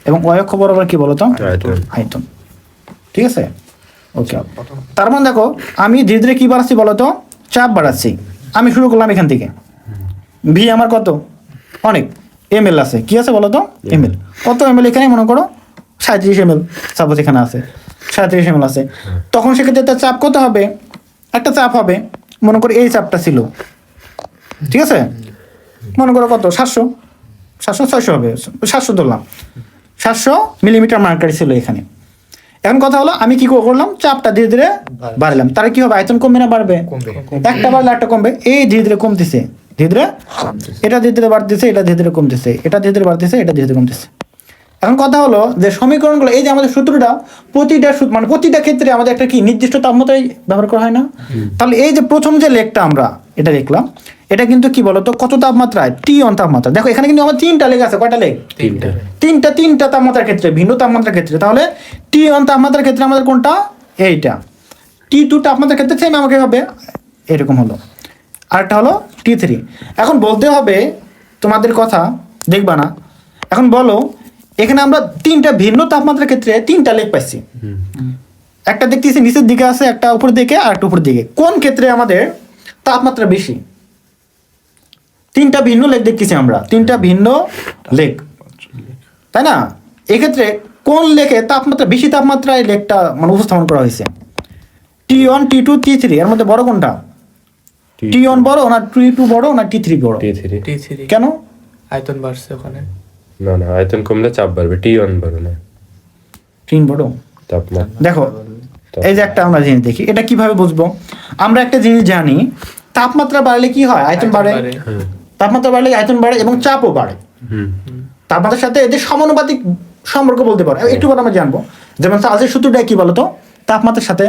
এবং ওয়াই অক্ষ বরাবর কি বলতো? আয়তন। ঠিক আছে, ওকে। তার মানে দেখো আমি ধীরে ধীরে কি বাড়াচ্ছি বলতো? চাপ বাড়াচ্ছি। আমি শুরু করলাম এখান থেকে, ভি আমার কত? অনেক এমএল আছে। কি আছে বলতো? এমএল। কত এমএল? এখানে মনে করো 37 এমএল সাপোজ এখানে আছে, 37 এমএল আছে। তখন সেক্ষেত্রে তার চাপ কত হবে? একটা চাপ হবে, মনে করো এই চাপটা ছিল, ঠিক আছে? মনে করো কত? 700 600 হবে, 700 ধরলাম, 700 মিলিমিটার মার্কারি ছিল এখানে। এখন কথা হলো আমি কি করলাম? চাপটা ধীরে ধীরে বাড়লাম, তাহলে কি হবে? আয়তন কমবে না বাড়বে? একটা বাড়লে একটা কমবে। এই ধীরে ধীরে কমতেছে, ধীরে ধীরে এটা ধীরে ধীরে বাড়তেছে, এটা ধীরে ধীরে কমতেছে, এটা ধীরে ধীরে বাড়তেছে, এটা ধীরে ধীরে কমতেছে। এখন কথা হলো যে সমীকরণগুলো, এই যে আমাদের সূত্রটা প্রতিটা মানে প্রতিটা ক্ষেত্রে আমাদের একটা কি নির্দিষ্ট তাপমাত্রায় ব্যবহার করা হয় না? তাহলে এই যে প্রথম যে লেখটা আমরা এটা দেখলাম, এটা কিন্তু কি বলতো? কত তাপমাত্রায়? টি অন তাপমাত্রা। দেখো এখানে কিন্তু আমার 3টা লেখ আছে। কয়টা লেখ? 3টা তাপমাত্রার ক্ষেত্রে, ভিন্ন তাপমাত্রার ক্ষেত্রে। তাহলে টি অন তাপমাত্রার ক্ষেত্রে আমাদের কোনটা? এইটা। টি টু তাপমাত্রার ক্ষেত্রে সেম আমাকে হবে এরকম হলো। আরেকটা হলো T3। এখন বলতে হবে তোমাদের কথা দেখবা না। এখন বলো এখানে আমরা 3টা ভিন্ন তাপমাত্রার ক্ষেত্রে 3টা লেখ পাইছি। একটা দেখতেছি নিচের দিকে আছে, একটা উপর দিকে, আর একটা উপর দিকে। কোন ক্ষেত্রে আমাদের তাপমাত্রা বেশি? 3টা ভিন্ন লেখ দেখতেছি আমরা, 3টা ভিন্ন লেখ, তাই না? এক্ষেত্রে কোন লেখে তাপমাত্রা বেশি? তাপমাত্রায় লেখটা মানে উপস্থাপন করা হয়েছে T1 T2 T3, এর মধ্যে বড় কোনটা? T1 বড় না T2 বড় না T3 বড়? T3 কেন? আয়তন বাড়ছে ওখানে। না না, আয়তন কমলে চাপ বাড়বে, T1 বাড়বে না, তিন বড়। তাপমাত্রা। দেখো এই যে একটা আমরা জিনিস দেখি, এটা কিভাবে বুঝবো? আমরা একটা জিনিস জানি, তাপমাত্রা বাড়লে কি হয়? আয়তন বাড়ে। তাপমাত্রা বাড়লে আয়তন বাড়ে এবং চাপও বাড়ে। হুম। তাপমাত্রার সাথে এদের সমানুপাতিক সম্পর্ক বলতে পারো, একটু পর আমরা জানবো। যেমন চার্লসের সূত্রটা কি বলতো? তাপমাত্রার সাথে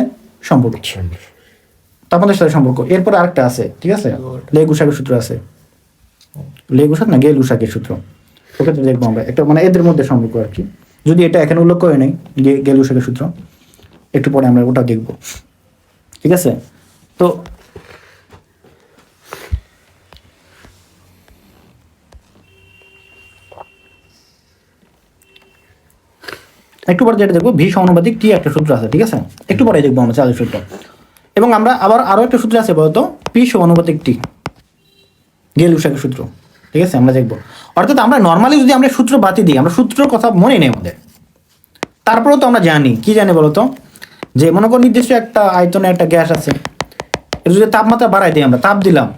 সম্পর্ক, তাপমাত্রার সাথে সম্পর্ক। এরপর আরেকটা আছে, ঠিক আছে, লে-গুসাকের সূত্র আছে। লে-গুসাক না, গে-লুসাকের সূত্র, ওকে তো দেখবো আমরা একটা, মানে এদের মধ্যে সম্পর্ক আর কি। যদি এটা এখানে উল্লেখ করে নেই, গে-লুসাকের সূত্র, একটু পরে আমরা ওটা দেখবো, ঠিক আছে। তো একটু পরে যেটা দেখবো, ভি সমানুপাতিক টি একটা সূত্র আছে, ঠিক আছে, একটু পরে দেখবো আমরা চার্লসের সূত্র। এবং আমরা আবার আরো একটা সূত্র আছে বলতো, পি সমানুপাতিক টি, গে-লুসাকের সূত্র, ঠিক আছে, আমরা দেখবো। অর্থাৎ আমরা নর্মালি যদি আমরা সূত্র বাতি দিই, আমরা সূত্রের কথা মনে নেই আমাদের, তারপরেও তো আমরা জানি, কি জানি বলতো, যে মনে করো নির্দিষ্ট একটা আয়তনে একটা গ্যাস আছে, এটা যদি তাপমাত্রা বাড়াই দিই, আমরা তাপ দিলাম,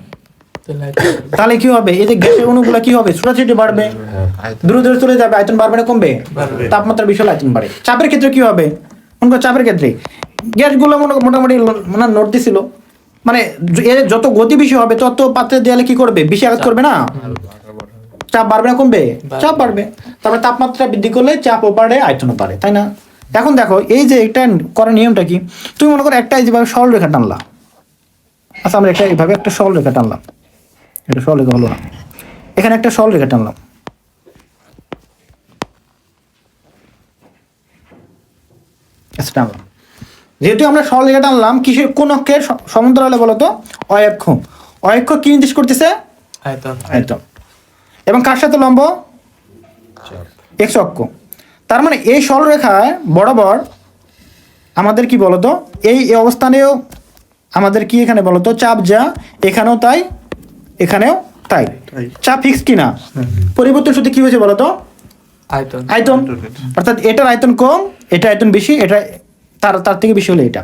তাহলে কি হবে? এই যে গ্যাসের অণুগুলো কি হবে? ছোটাছুটি বাড়বে, দূরে দূরে চলে যাবে, আয়তন বাড়বে না কমবে? তাপমাত্রা বেশি হলে আয়তন বাড়ে। চাপের ক্ষেত্রে কি হবে? মনে করো চাপের ক্ষেত্রে গ্যাসগুলো মোটামুটি মানে নড়তেছিল, মানে এর যত গতি বেশি হবে তত পাত্রের দেয়ালে কি করবে? বেশি আঘাত করবে না? চাপ বাড়বে না কমবে? চাপ বাড়বে। তারপরে তাপমাত্রা বৃদ্ধি করলে চাপও বাড়ে, আয়তনও বাড়ে, তাই না? এখন দেখো এই যে এটা করার নিয়মটা কি, তুমি মনে করো একটা যেভাবে সরল রেখা টানলা, আচ্ছা আমরা একটা এইভাবে একটা সরল রেখা টানলাম, এটা সরল রেখা হলো না, এখানে একটা সরল রেখা টানলাম, আচ্ছা টানলাম। যেহেতু আমরা সরল রেখা টানলাম, কিসের কোন অক্ষের সমান্তরালে বলতো? অয়ক্ষ। অয়ক্ষ কি নির্দেশ করতেছে? আয়তন। আয়তন। এবং কার সাথে লম্ব? এক্স অক্ষ। তার মানে এই সরলরেখায় বরাবর আমাদের কি বলতো, এই অবস্থানেও আমাদের কি এখানে বলতো চাপ, যা এখানেও তাই এখানেও তাই, চাপ ফিক্স কিনা? পরিবর্তন শুধু কি হয়েছে বলতো? আয়তন। আয়তন। অর্থাৎ এটার আয়তন কম, এটা আয়তন বেশি, এটা তার থেকে বেশি হলে এটা।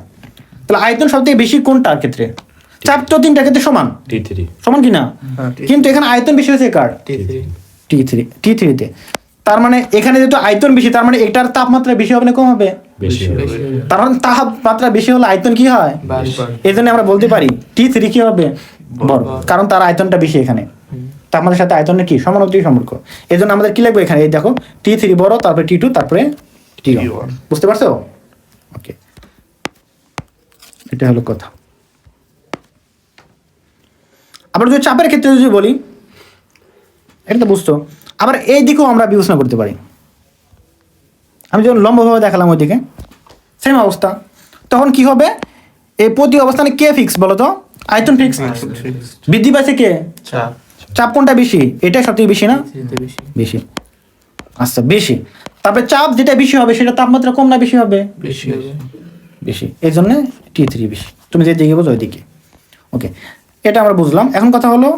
তাহলে আয়তন সব থেকে বেশি কোনটার ক্ষেত্রে? চাপ তো তিনটার ক্ষেত্রে সমান, T3। সমান কিনা? কিন্তু এখানে আয়তন বেশি হয়েছে কার? T3-তে। তার মানে এখানে যেহেতু আয়তন বেশি, তার মানে এটার তাপমাত্রা বেশি হবে না কম হবে? বেশি হবে। তার মানে তাপমাত্রা বেশি হলে আয়তন কি হয়? এই জন্য আমরা বলতে পারি T3 কি হবে? বড়, কারণ তার আয়তনটা বেশি। এখানে তাপমাত্রার সাথে আয়তনের কি সমানুপাতিক সম্পর্ক। এই জন্য আমাদের কি লাগবে এখানে? এই দেখো T3 বড়, তারপরে T2, তারপরে T1। বুঝতে পারছো? ওকে, এটা হলো কথা। আবার যদি চাপের ক্ষেত্রে যদি বলি, এটা তো বুঝতো, আবার এই দিকেও আমরা বিবেচনা করতে পারি। আমি যখন লম্বভাবে দেখালাম ওইদিকে, সেম অবস্থা, তখন কি হবে? এই প্রতি অবস্থানে কে ফিক্স বলো তো? আয়তন ফিক্স। বৃদ্ধি পাইছে কে? চাপ কোনটা বেশি? এটা সবথেকে বেশি না? বেশি। আচ্ছা বেশি, তারপরে চাপ যেটা বেশি হবে সেটা তাপমাত্রা কম না বেশি হবে? বেশি হবে। বেশি। এই জন্য T3 বেশি। তুমি যে দিকে বোঝো ওইদিকে। ওকে, এটা আমরা বুঝলাম। এখন কথা হলো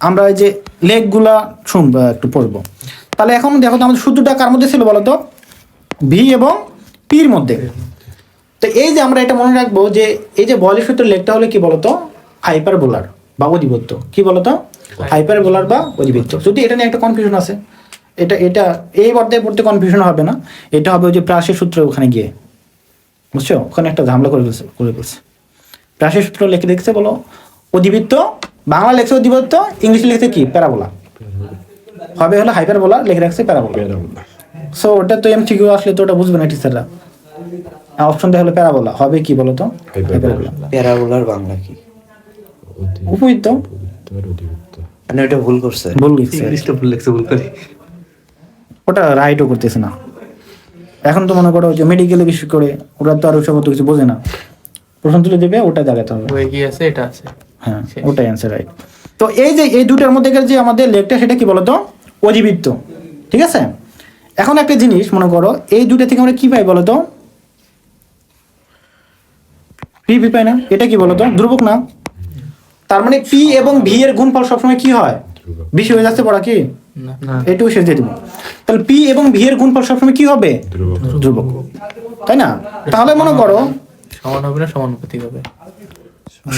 আমরা এই যে লেগগুলা শুনবো, একটু পড়বো। তাহলে এখন দেখো তো আমাদের সূত্রটা কার মধ্যে ছিল বলতো? ভি এবং পির মধ্যে। তো এই যে আমরা এটা মনে রাখবো যে এই যে বলের সূত্র লেগটা হলে কি বলতো? হাইপারবোলার বা অধিবৃত্ত। কি বলতো? হাইপারবোলার বা অধিবৃত্ত। যদি এটা নিয়ে একটা কনফিউশন আছে, এটা এই অধ্যায়ে পড়তে কনফিউশন হবে না, এটা হবে ওই যে প্রাসের সূত্র ওখানে গিয়ে, বুঝছো? ওখানে একটা ঝামেলা করে ফেলছে। প্রাসের সূত্র লিখে দেখছে বলো অধিবৃত্ত, বাংলা লেখছে অধিবৃত্ত, ইংলিশে লিখছে কি? প্যারাবোলা। হবে হলো হাইপারবোলা, লিখে রাখছে প্যারাবোলা। সো ওটা তো এমসিকিউ আসলে তো ওটা বুঝবে না টিচাররা। অপশন দেওয়া হলো প্যারাবোলা, হবে কি বলতো? হাইপারবোলা। প্যারাবোলার বাংলা কি? উপবৃত্ত। মানে ওটা ভুল করছে, ভুল লিখছে, ওটা রাইটও করতেছে না। এখন তো মনে করো যে মেডিকেলে বিশেষ করে ওরা তো আর ওসব অত কিছু বোঝে না, প্রশ্ন তুলে দেবে, ওটা দেখাতে হবে। ওই কি আছে, এটা আছে। হ্যাঁ, ওটাই অ্যান্সার, রাইট। তো এই যে এই দুটার মধ্যে যে আমাদের লেগটা, সেটা কি বলতো? অধিবৃত্ত, ঠিক আছে। এখন একটা জিনিস মনে করো, এই দুটা থেকে আমরা কি পাই বলতো? পি পাই না? এটা কি বলতো? ধ্রুবক না? তার মানে পি এবং ভি এর গুণফল সবসময় কি হয়? বেশি হয়ে যাচ্ছে পড়া কি? এইটুকু শেষ দিয়ে দেবো। তাহলে পি এবং ভি এর গুণফল সবসময় কি হবে? ধ্রুবক, তাই না? তাহলে মনে করো সমান হবে না সমানুপাতিক হবে?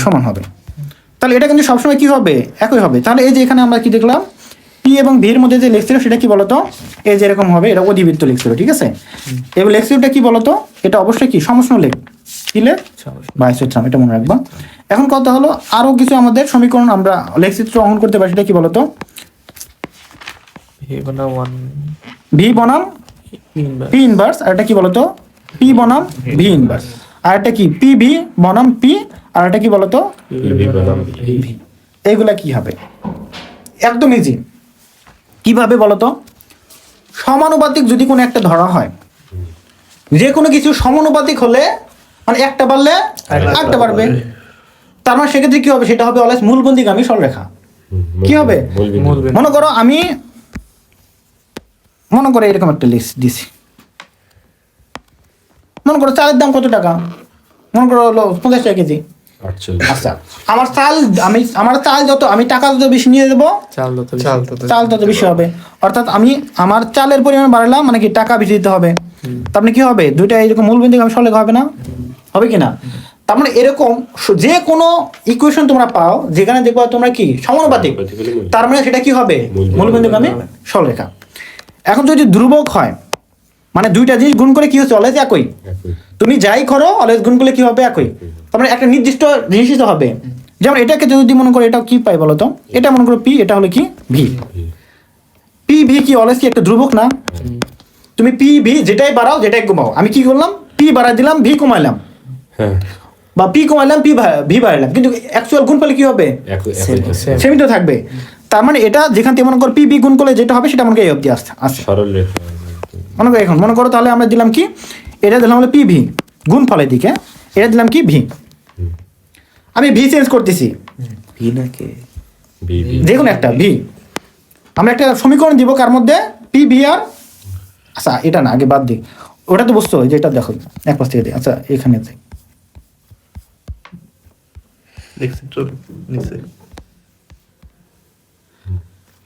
সমান হবে। তাহলে এটা কিন্তু সবসময় কি হবে? একই হবে। তাহলে এই যে এখানে আমরা কি দেখলাম? P পি এবং ভির মধ্যে যে লেগ ছিল সেটা কি বলতো, এই যে এরকম হবে, এটা অধিবৃত্ত লেগ ছিল, ঠিক আছে। এবং লেগ টা কি বলতো, এটা অবশ্যই কি সমষ্ণ লেগ, কি লেগ বা আইসোট্রম, এটা মনে রাখবা। এখন কথা হলো আরো কিছু আমাদের সমীকরণ আমরা লেগ চিত্র অঙ্কন করতে পারি, সেটা কি বলতো, ভি বনাম ওয়ান ভি বনাম ইনভার্স। পি ইনভার্স, আর এটা কি বলতো পি বনাম ভি ইনভার্স, আর এটা কি পি ভি বনাম পি, আর এটা কি বলতো ভি বনাম ভি। এইগুলা কি হবে, একদম ইজি। কিভাবে বলতো, সমানুপাতিক যদি কোনো একটা ধরা হয়, যে কোনো কিছু সমানুপাতিক হলে মানে একটা বাড়লে একটা বাড়বে, তার মানে সেক্ষেত্রে কি হবে, সেটা হবে অলওয়েজ মূলবন্দিগামী সরলরেখা। কি হবে? মূলবিন্দু। মনে করো মনে করো এরকম একটা লিস্ট দিছি, মনে করো চালের দাম কত টাকা, মনে করো হলো 50 টাকা কেজি। 48। আচ্ছা, আমার চাল যত, আমি টাকা যত বেশি নিয়ে দেবো, চাল যত বেশি। চাল তত বেশি হবে। অর্থাৎ আমি আমার চালের পরিমাণ বাড়ালাম মানে কি টাকা বেশি দিতে হবে, তার মানে কি হবে, দুইটা এরকম মূলবিন্দুগামী সরলরেখা হবে না, হবে কি না? তার মানে এরকম যে কোনো ইকুয়েশন তোমরা পাও যেখানে দেখবা তোমরা কি সমানুপাতিক, তার মানে সেটা কি হবে, মূলবিন্দুগামী সরলরেখা। এখন যদি ধ্রুবক হয়, মানে দুইটা জিনিস গুণ করে কি হচ্ছে, অলওয়েজ একই। তুমি যাই করো অলওয়েজ গুণ করলে কি হবে, একই। তার মানে একটা নির্দিষ্ট জিনিসই তো হবে। যেমন এটাকে যদি মনে করো, এটা কি পাই বলো তো, এটা মনে করো পি, এটা হলো কি ভি। পি ভি কি অলওয়েজ কি একটা ধ্রুবক না? তুমি পি ভি যেটাই বাড়াও যেটাই কমাও, আমি কি করলাম, পি বাড়াই দিলাম ভি কমাইলাম, হ্যাঁ, বা পি কমাইলাম ভি বাড়াইলাম, কিন্তু অ্যাকচুয়াল গুণফলে কি হবে, Same. সেমই তো থাকবে। তার মানে এটা যেখান থেকে মনে করো পি ভি গুণ করলে যেটা হবে সেটা মনে করো এই অবধি আসছে। সরল রেখা। মনে করো এখন মনে করো তাহলে আমরা দিলাম কি, এটা দিলাম হলো পি ভি গুণ ফলের দিকে, এটা দিলাম কি ভি। আমি ভি চেঞ্জ করতেছি, ভি না কে? V V. যে কোনো একটা ভি, আমরা একটা সমীকরণ দিব কার মধ্যে পি ভি আর, আচ্ছা এটা না, আগে বাদ দিই, ওটা তো বুঝতে হয় যে এটা দেখো এক পাশ থেকে দিই। আচ্ছা এখানে যাই,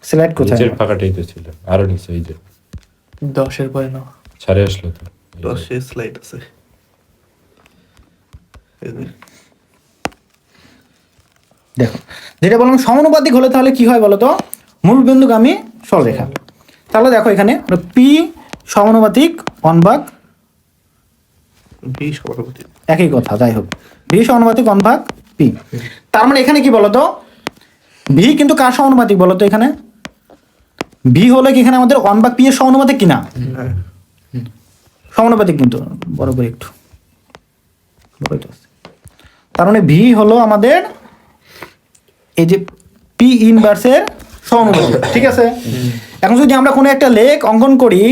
স্লাইড কোথায়, নিচের ফাঁকাটাই তো ছিল, আরো নিচে এই যে 10-এর পরে নাও। ছাড়ে আসলো তো। 10 স্লাইড আছে। এই যে, দেখো যেটা বললাম সমানুপাতিক হলে তাহলে কি হয় বলো তো, মূলবিন্দুগামী সরলরেখা। তাহলে দেখো এখানে পি সমানুপাতিক 1/, ভি সমানুপাতিক। একই কথা, যাই হোক ভি সমানুপাতিক 1/, পি। তার মানে এখানে কি বলতো, ভি কিন্তু কার সমানুপাতিক বলতো, এখানে ভি হলো কি এখানে আমাদের 1/, পি এর সমানুপাতিক কিনা, হ্যাঁ, সমানুপাতিক কিন্তু বরাবর একটু বড়ই তো আছে। তার মানে ভি হলো আমাদের এই যে পি ইনভার্সের সমানুপাতিক, ঠিক আছে। এখন যদি আমরা কোনো একটা লেখ অঙ্কন করি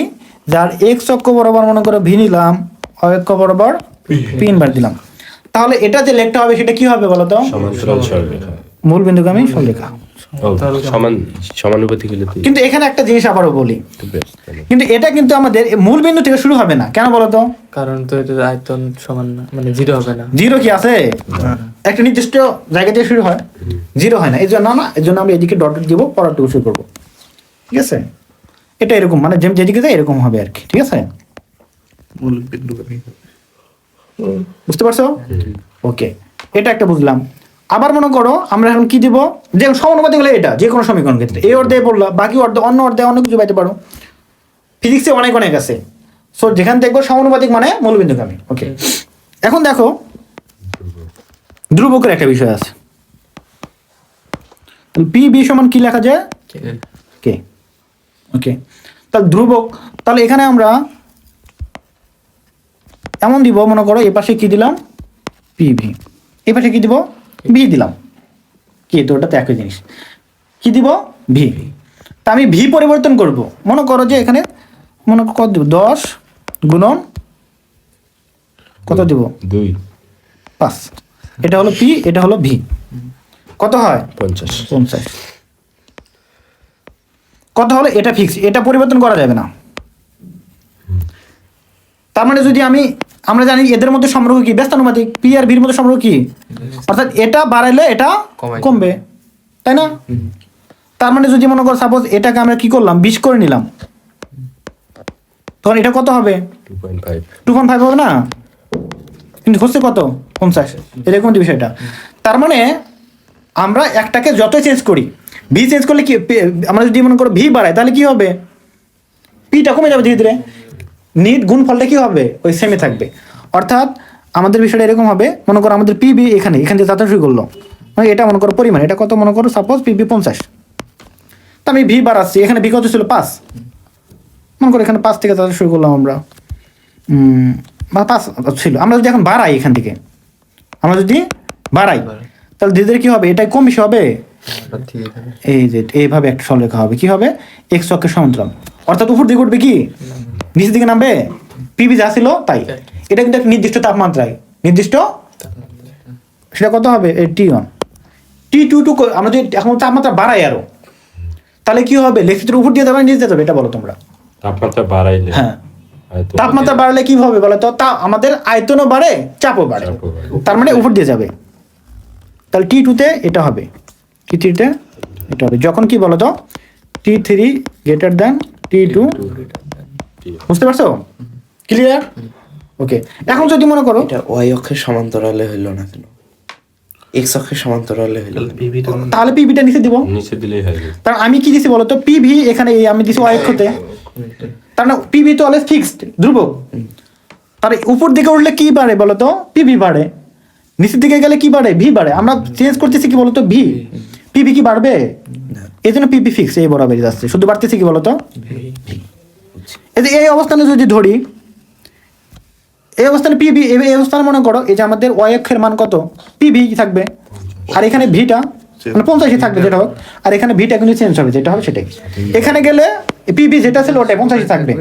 যার এক্স অক্ষ বরাবর মনে করো ভি নিলাম, অক্ষ বরাবর পি ইনভার্স দিলাম, তাহলে এটা যে লেখটা হবে সেটা কি হবে বলতো, সমান্তরাল সরলরেখা। মূলবিন্দুগামী সরলরেখা। ও, সমানুপাতিক হলে তো কিন্তু এখানে একটা জিনিস আবারও বলি, একটু ব্যস্ত তাহলে। কিন্তু এটা কিন্তু আমাদের মূল বিন্দু থেকে শুরু হবে না, কেন বলতো, কারণ তো এটা আয়তন সমান না, মানে 0 হবে না। জিরো কি আছে, একটা নির্দিষ্ট জায়গা থেকে শুরু হয়, জিরো হয় না, এই জন্য এই জন্য আমরা এদিকে ডট দিব, পরেরটুকু শুরু করবো, ঠিক আছে। এটা এরকম মানে যেদিকে যায় এরকম হবে আর কি, ঠিক আছে, মূল বিন্দুগামী। বুঝতে পারছো? ওকে, এটা একটা বুঝলাম। আবার মনে করো আমরা এখন কি দিব, যে সমানুপাতিক হলে এটা যে কোনো সমীকরণ ক্ষেত্রে এই অর্ধে বললাম, বাকি অন্য অর্ধে অন্য কিছু পাইতে পারো, ফিজিক্সে অনেক অনেক আছে। সো যেখানে দেখবো সমানুপাতিক মানে মূলবিন্দুগামী। ওকে, এখন দেখো ধ্রুবকের একটা বিষয় আছে, পি বি সমান কি লেখা যায়, কে। ওকে, তাহলে ধ্রুবক, তাহলে এখানে আমরা এমন দিব, মনে করো এ পাশে কি দিলাম পি ভি, এই পাশে কি দিব ভি দিলাম, কি তো ওটা তো একই জিনিস, কি দিব ভি। তা আমি ভি পরিবর্তন করব, মনে করো যে এখানে মনে করো কত দিব, 10 গুণন কত দিব 2 5, এটা হলো পি, এটা হলো ভি, কত হয় 50। 50, কত হলো এটা ফিক্স, এটা পরিবর্তন করা যাবে না। তার মানে যদি আমরা জানি এদের মধ্যে সম্পর্ক কি, ব্যস্তানুপাতিক, পি আর ভির মধ্যে সম্পর্ক কি, অর্থাৎ এটা বাড়াইলে এটা কমবে, তাই না। তার মানে যদি মনে করো সাপোজ এটাকে আমরা কি করলাম 20 করে নিলাম, তখন এটা কত হবে 2.5। 2.5 হবে না, কিন্তু হচ্ছে কত 50, এরকম বিষয়টা। তার মানে আমরা একটাকে যত চেঞ্জ করি ভি চেঞ্জ করলে কি আমরা যদি মনে করো ভি বাড়াই তাহলে কি হবে, পিটা কমে যাবে ধীরে ধীরে, নিট গুণফলটা কি হবে ওই সেমে থাকবে। অর্থাৎ আমাদের বিষয়টা এরকম হবে, মনে করো আমাদের পিবি এখান থেকে যাত্রা শুরু করলো, মানে এটা মনে করো পরিমাণ, এটা কত মনে করো সাপোজ পিবি 50, তো আমি ভি বাড়াচ্ছি, এখানে ভি কত ছিল 5, মনে করো এখানে 5 থেকে যাত্রা শুরু করলাম আমরা, বা 5 ছিল, আমরা যদি এখন বাড়াই এখান থেকে, আমরা যদি বাড়াই তাহলে ধীরে ধীরে কি হবে, এটাই কম বেশি হবে, এই যে এইভাবে একটা সরলরেখা হবে, কি হবে এক্স অক্ষের সমান্তরাল, অর্থাৎ উপর দিকে উঠবে কি নিচের দিকে নামবে, পিবি যা ছিল তাই। এটা কিন্তু একটা নির্দিষ্ট তাপমাত্রায়, নির্দিষ্ট সেটা কত হবে T1 T2 টু, আমরা যদি এখন তাপমাত্রা বাড়াই আরো তাহলে কি হবে, লেখচিত্রের উপর দিয়ে যাবে নিচে যাবে, এটা বলো তোমরা। তাপমাত্রা বাড়াইলে হ্যাঁ, আয়তন তাপমাত্রা বাড়লে কি হবে বলো তো, তা আমাদের আয়তনও বাড়ে চাপও বাড়ে, চাপও বাড়ে। তার মানে উপর দিয়ে যাবে, তাহলে T2 তে এটা হবে, T3 তে এটা হবে, যখন কি বলো তো T3 গ্রেটার দ্যান T2, বুঝতে পারছো, ক্লিয়ার? ওকে, এখন যদি মনে করো এটা ওয়াই অক্ষের সমান্তরালে হইল না কেন, এক্স অক্ষের সমান্তরালে হইল তাহলে পিভিটা তাহলে পিভিটা নিচে দিব, নিচে দিলেই হয়। কারণ আমি কি দিছি বলতো পিভি এখানে এই আমি দিছি ওয়াই অক্ষতে, তার মানে পিভি তো অলওয়েজ ফিক্সড ধ্রুবক, তার উপর দিকে উঠলে কি বাড়ে বলতো পিভি বাড়ে, নিচের দিকে গেলে কি বাড়ে ভি বাড়ে, আমরা চেঞ্জ করতেছি কি বলতো ভি, পিভি কি বাড়বে, এই জন্য পিভি ফিক্স এই বরাবর যাচ্ছে, শুধু বাড়তেছি কি বলতো, এই যে এই অবস্থানে যদি ধরি, এই অবস্থানে পিভি, এই অবস্থানে মনে করো এই যে আমাদের ওয়াই অক্ষের মান কত পিভি থাকবে, আর এখানে ভিটা মানে 50 থাকবে যেটা হোক, আর এখানে ভিটা কিন্তু চেঞ্জ হবে, যেটা হবে সেটাই, এখানে গেলে পিভি যেটা ছিল ওটাই 50 থাকবে,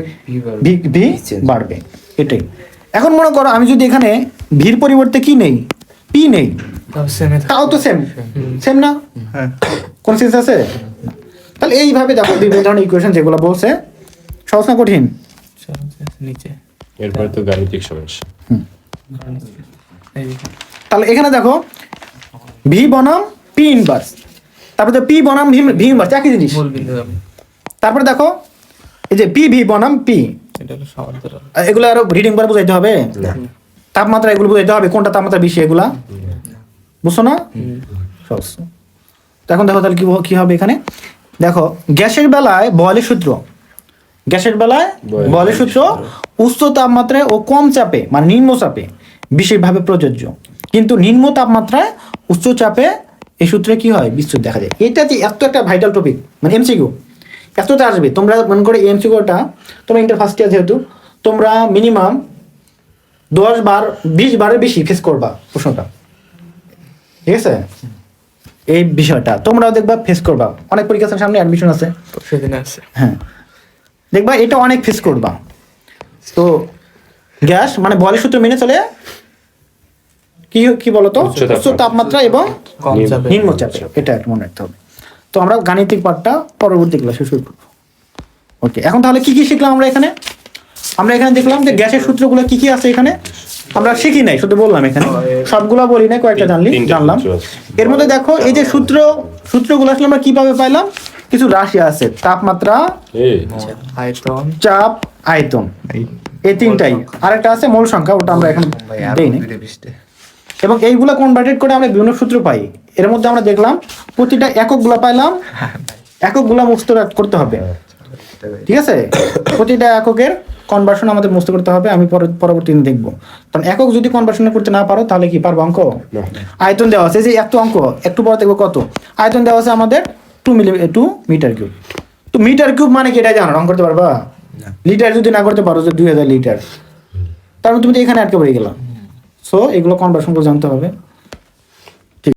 ভি ভি বাড়বে, এটাই। এখন মনে করো আমি যদি এখানে ভির পরিবর্তে কি নেই, পি নেই, তাও তো সেম সেম না, হ্যাঁ কোন সেন্স আছে, তাহলে এইভাবে দেখো বিভিন্ন ধরনের ইকুয়েশন যেগুলো বলছে, সহজ না কঠিন, নিচে এরপরে তো গাণিতিক সমস্যা। তাহলে এখানে দেখো ভি বনাম পি ইনভার্স, তারপরে পি বনাম ভি ইনভার্স একই জিনিস, মূল বিন্দু যাবে, তারপরে দেখো এই যে পি ভি বনাম পি, এটা হলো সমান্তরাল। এগুলো আরো রিডিং করে বুঝাইতে হবে, তাপমাত্রা এগুলো বুঝাইতে হবে কোনটা তাপমাত্রা বেশি, এগুলা বুঝছো না, সহজ। তো এখন দেখো তাহলে কি হবে এখানে, দেখো গ্যাসের বেলায় বয়লের সূত্র, গ্যাসের বেলায় বয়লের সূত্র উচ্চ তাপমাত্রায় ও কম চাপে মানে নিম্ন চাপে বিশেষভাবে প্রযোজ্য, কিন্তু নিম্ন তাপমাত্রায় উচ্চ চাপে এই সূত্রে কি হয় বিচ্যুতি দেখা যায়। এটা যে এত একটা ভাইটাল টপিক মানে এমসিকিউ এতটা আসবে, তোমরা মনে করে এমসিকিউটা তোমরা ইন্টার ফার্স্ট ইয়ার যেহেতু তোমরা মিনিমাম 10 বার 20 বারের বেশি ফেস করবা প্রশ্নটা, ঠিক আছে, এই বিষয়টা তোমরাও দেখবা ফেস করবা, অনেক পরীক্ষার সামনে অ্যাডমিশন আছে, সেদিন আছে হ্যাঁ দেখবা এটা অনেক ফেস করবা। তো গ্যাস মানে বয়লের সূত্র মেনে চলে কি কি বলতো উচ্চ তাপমাত্রা এবং কম চাপে নিম্ন চাপে, এটা একটু মনে রাখতে হবে। তো আমরা গাণিতিক পার্টটা পরবর্তী ক্লাসে শুরু করব। ওকে, এখন তাহলে কি কি শিখলাম আমরা এখানে, আমরা এখানে দেখলাম যে গ্যাসের সূত্রগুলো কি কি আছে, এখানে আমরা শিখি নাই, শুধু বললাম, এখানে সবগুলা বলি না, কয়েকটা জানলাম। এর মধ্যে দেখো এই যে সূত্রগুলো আসলে আমরা কিভাবে পাইলাম, কিছু রাশি আছে, তাপমাত্রা, আয়তন, চাপ, আয়তন, এই তিনটাই, আরেকটা আছে মূল সংখ্যা, ওটা আমরা এখন দেই না, এবং এইগুলা কনভার্টেড করে আমরা বিভিন্ন সূত্র পাই। এর মধ্যে আমরা দেখলাম প্রতিটা এককগুলা পাইলাম, এককগুলা মুক্ত করতে হবে, ঠিক আছে, প্রতিটা এককের কনভার্সন আমাদের মুক্ত করতে হবে, আমি পরবর্তী দিন দেখবো। কারণ একক যদি কনভার্সন করতে না পারো তাহলে কি পারবো অঙ্ক, আয়তন দেওয়া আছে যে এত অঙ্ক, একটু পরে দেখবো কত আয়তন দেওয়া আছে আমাদের 2 মিটার কিউব। তো মিটার কিউব মানে কি এটা জানো, রং করতে পারবা, লিটার যদি না করতে পারো যে 2000 লিটার, তার মানে তুমি তো এখানে আটকে পড়ে গেলাম। সো এগুলো কনভার্সন করে জানতে হবে।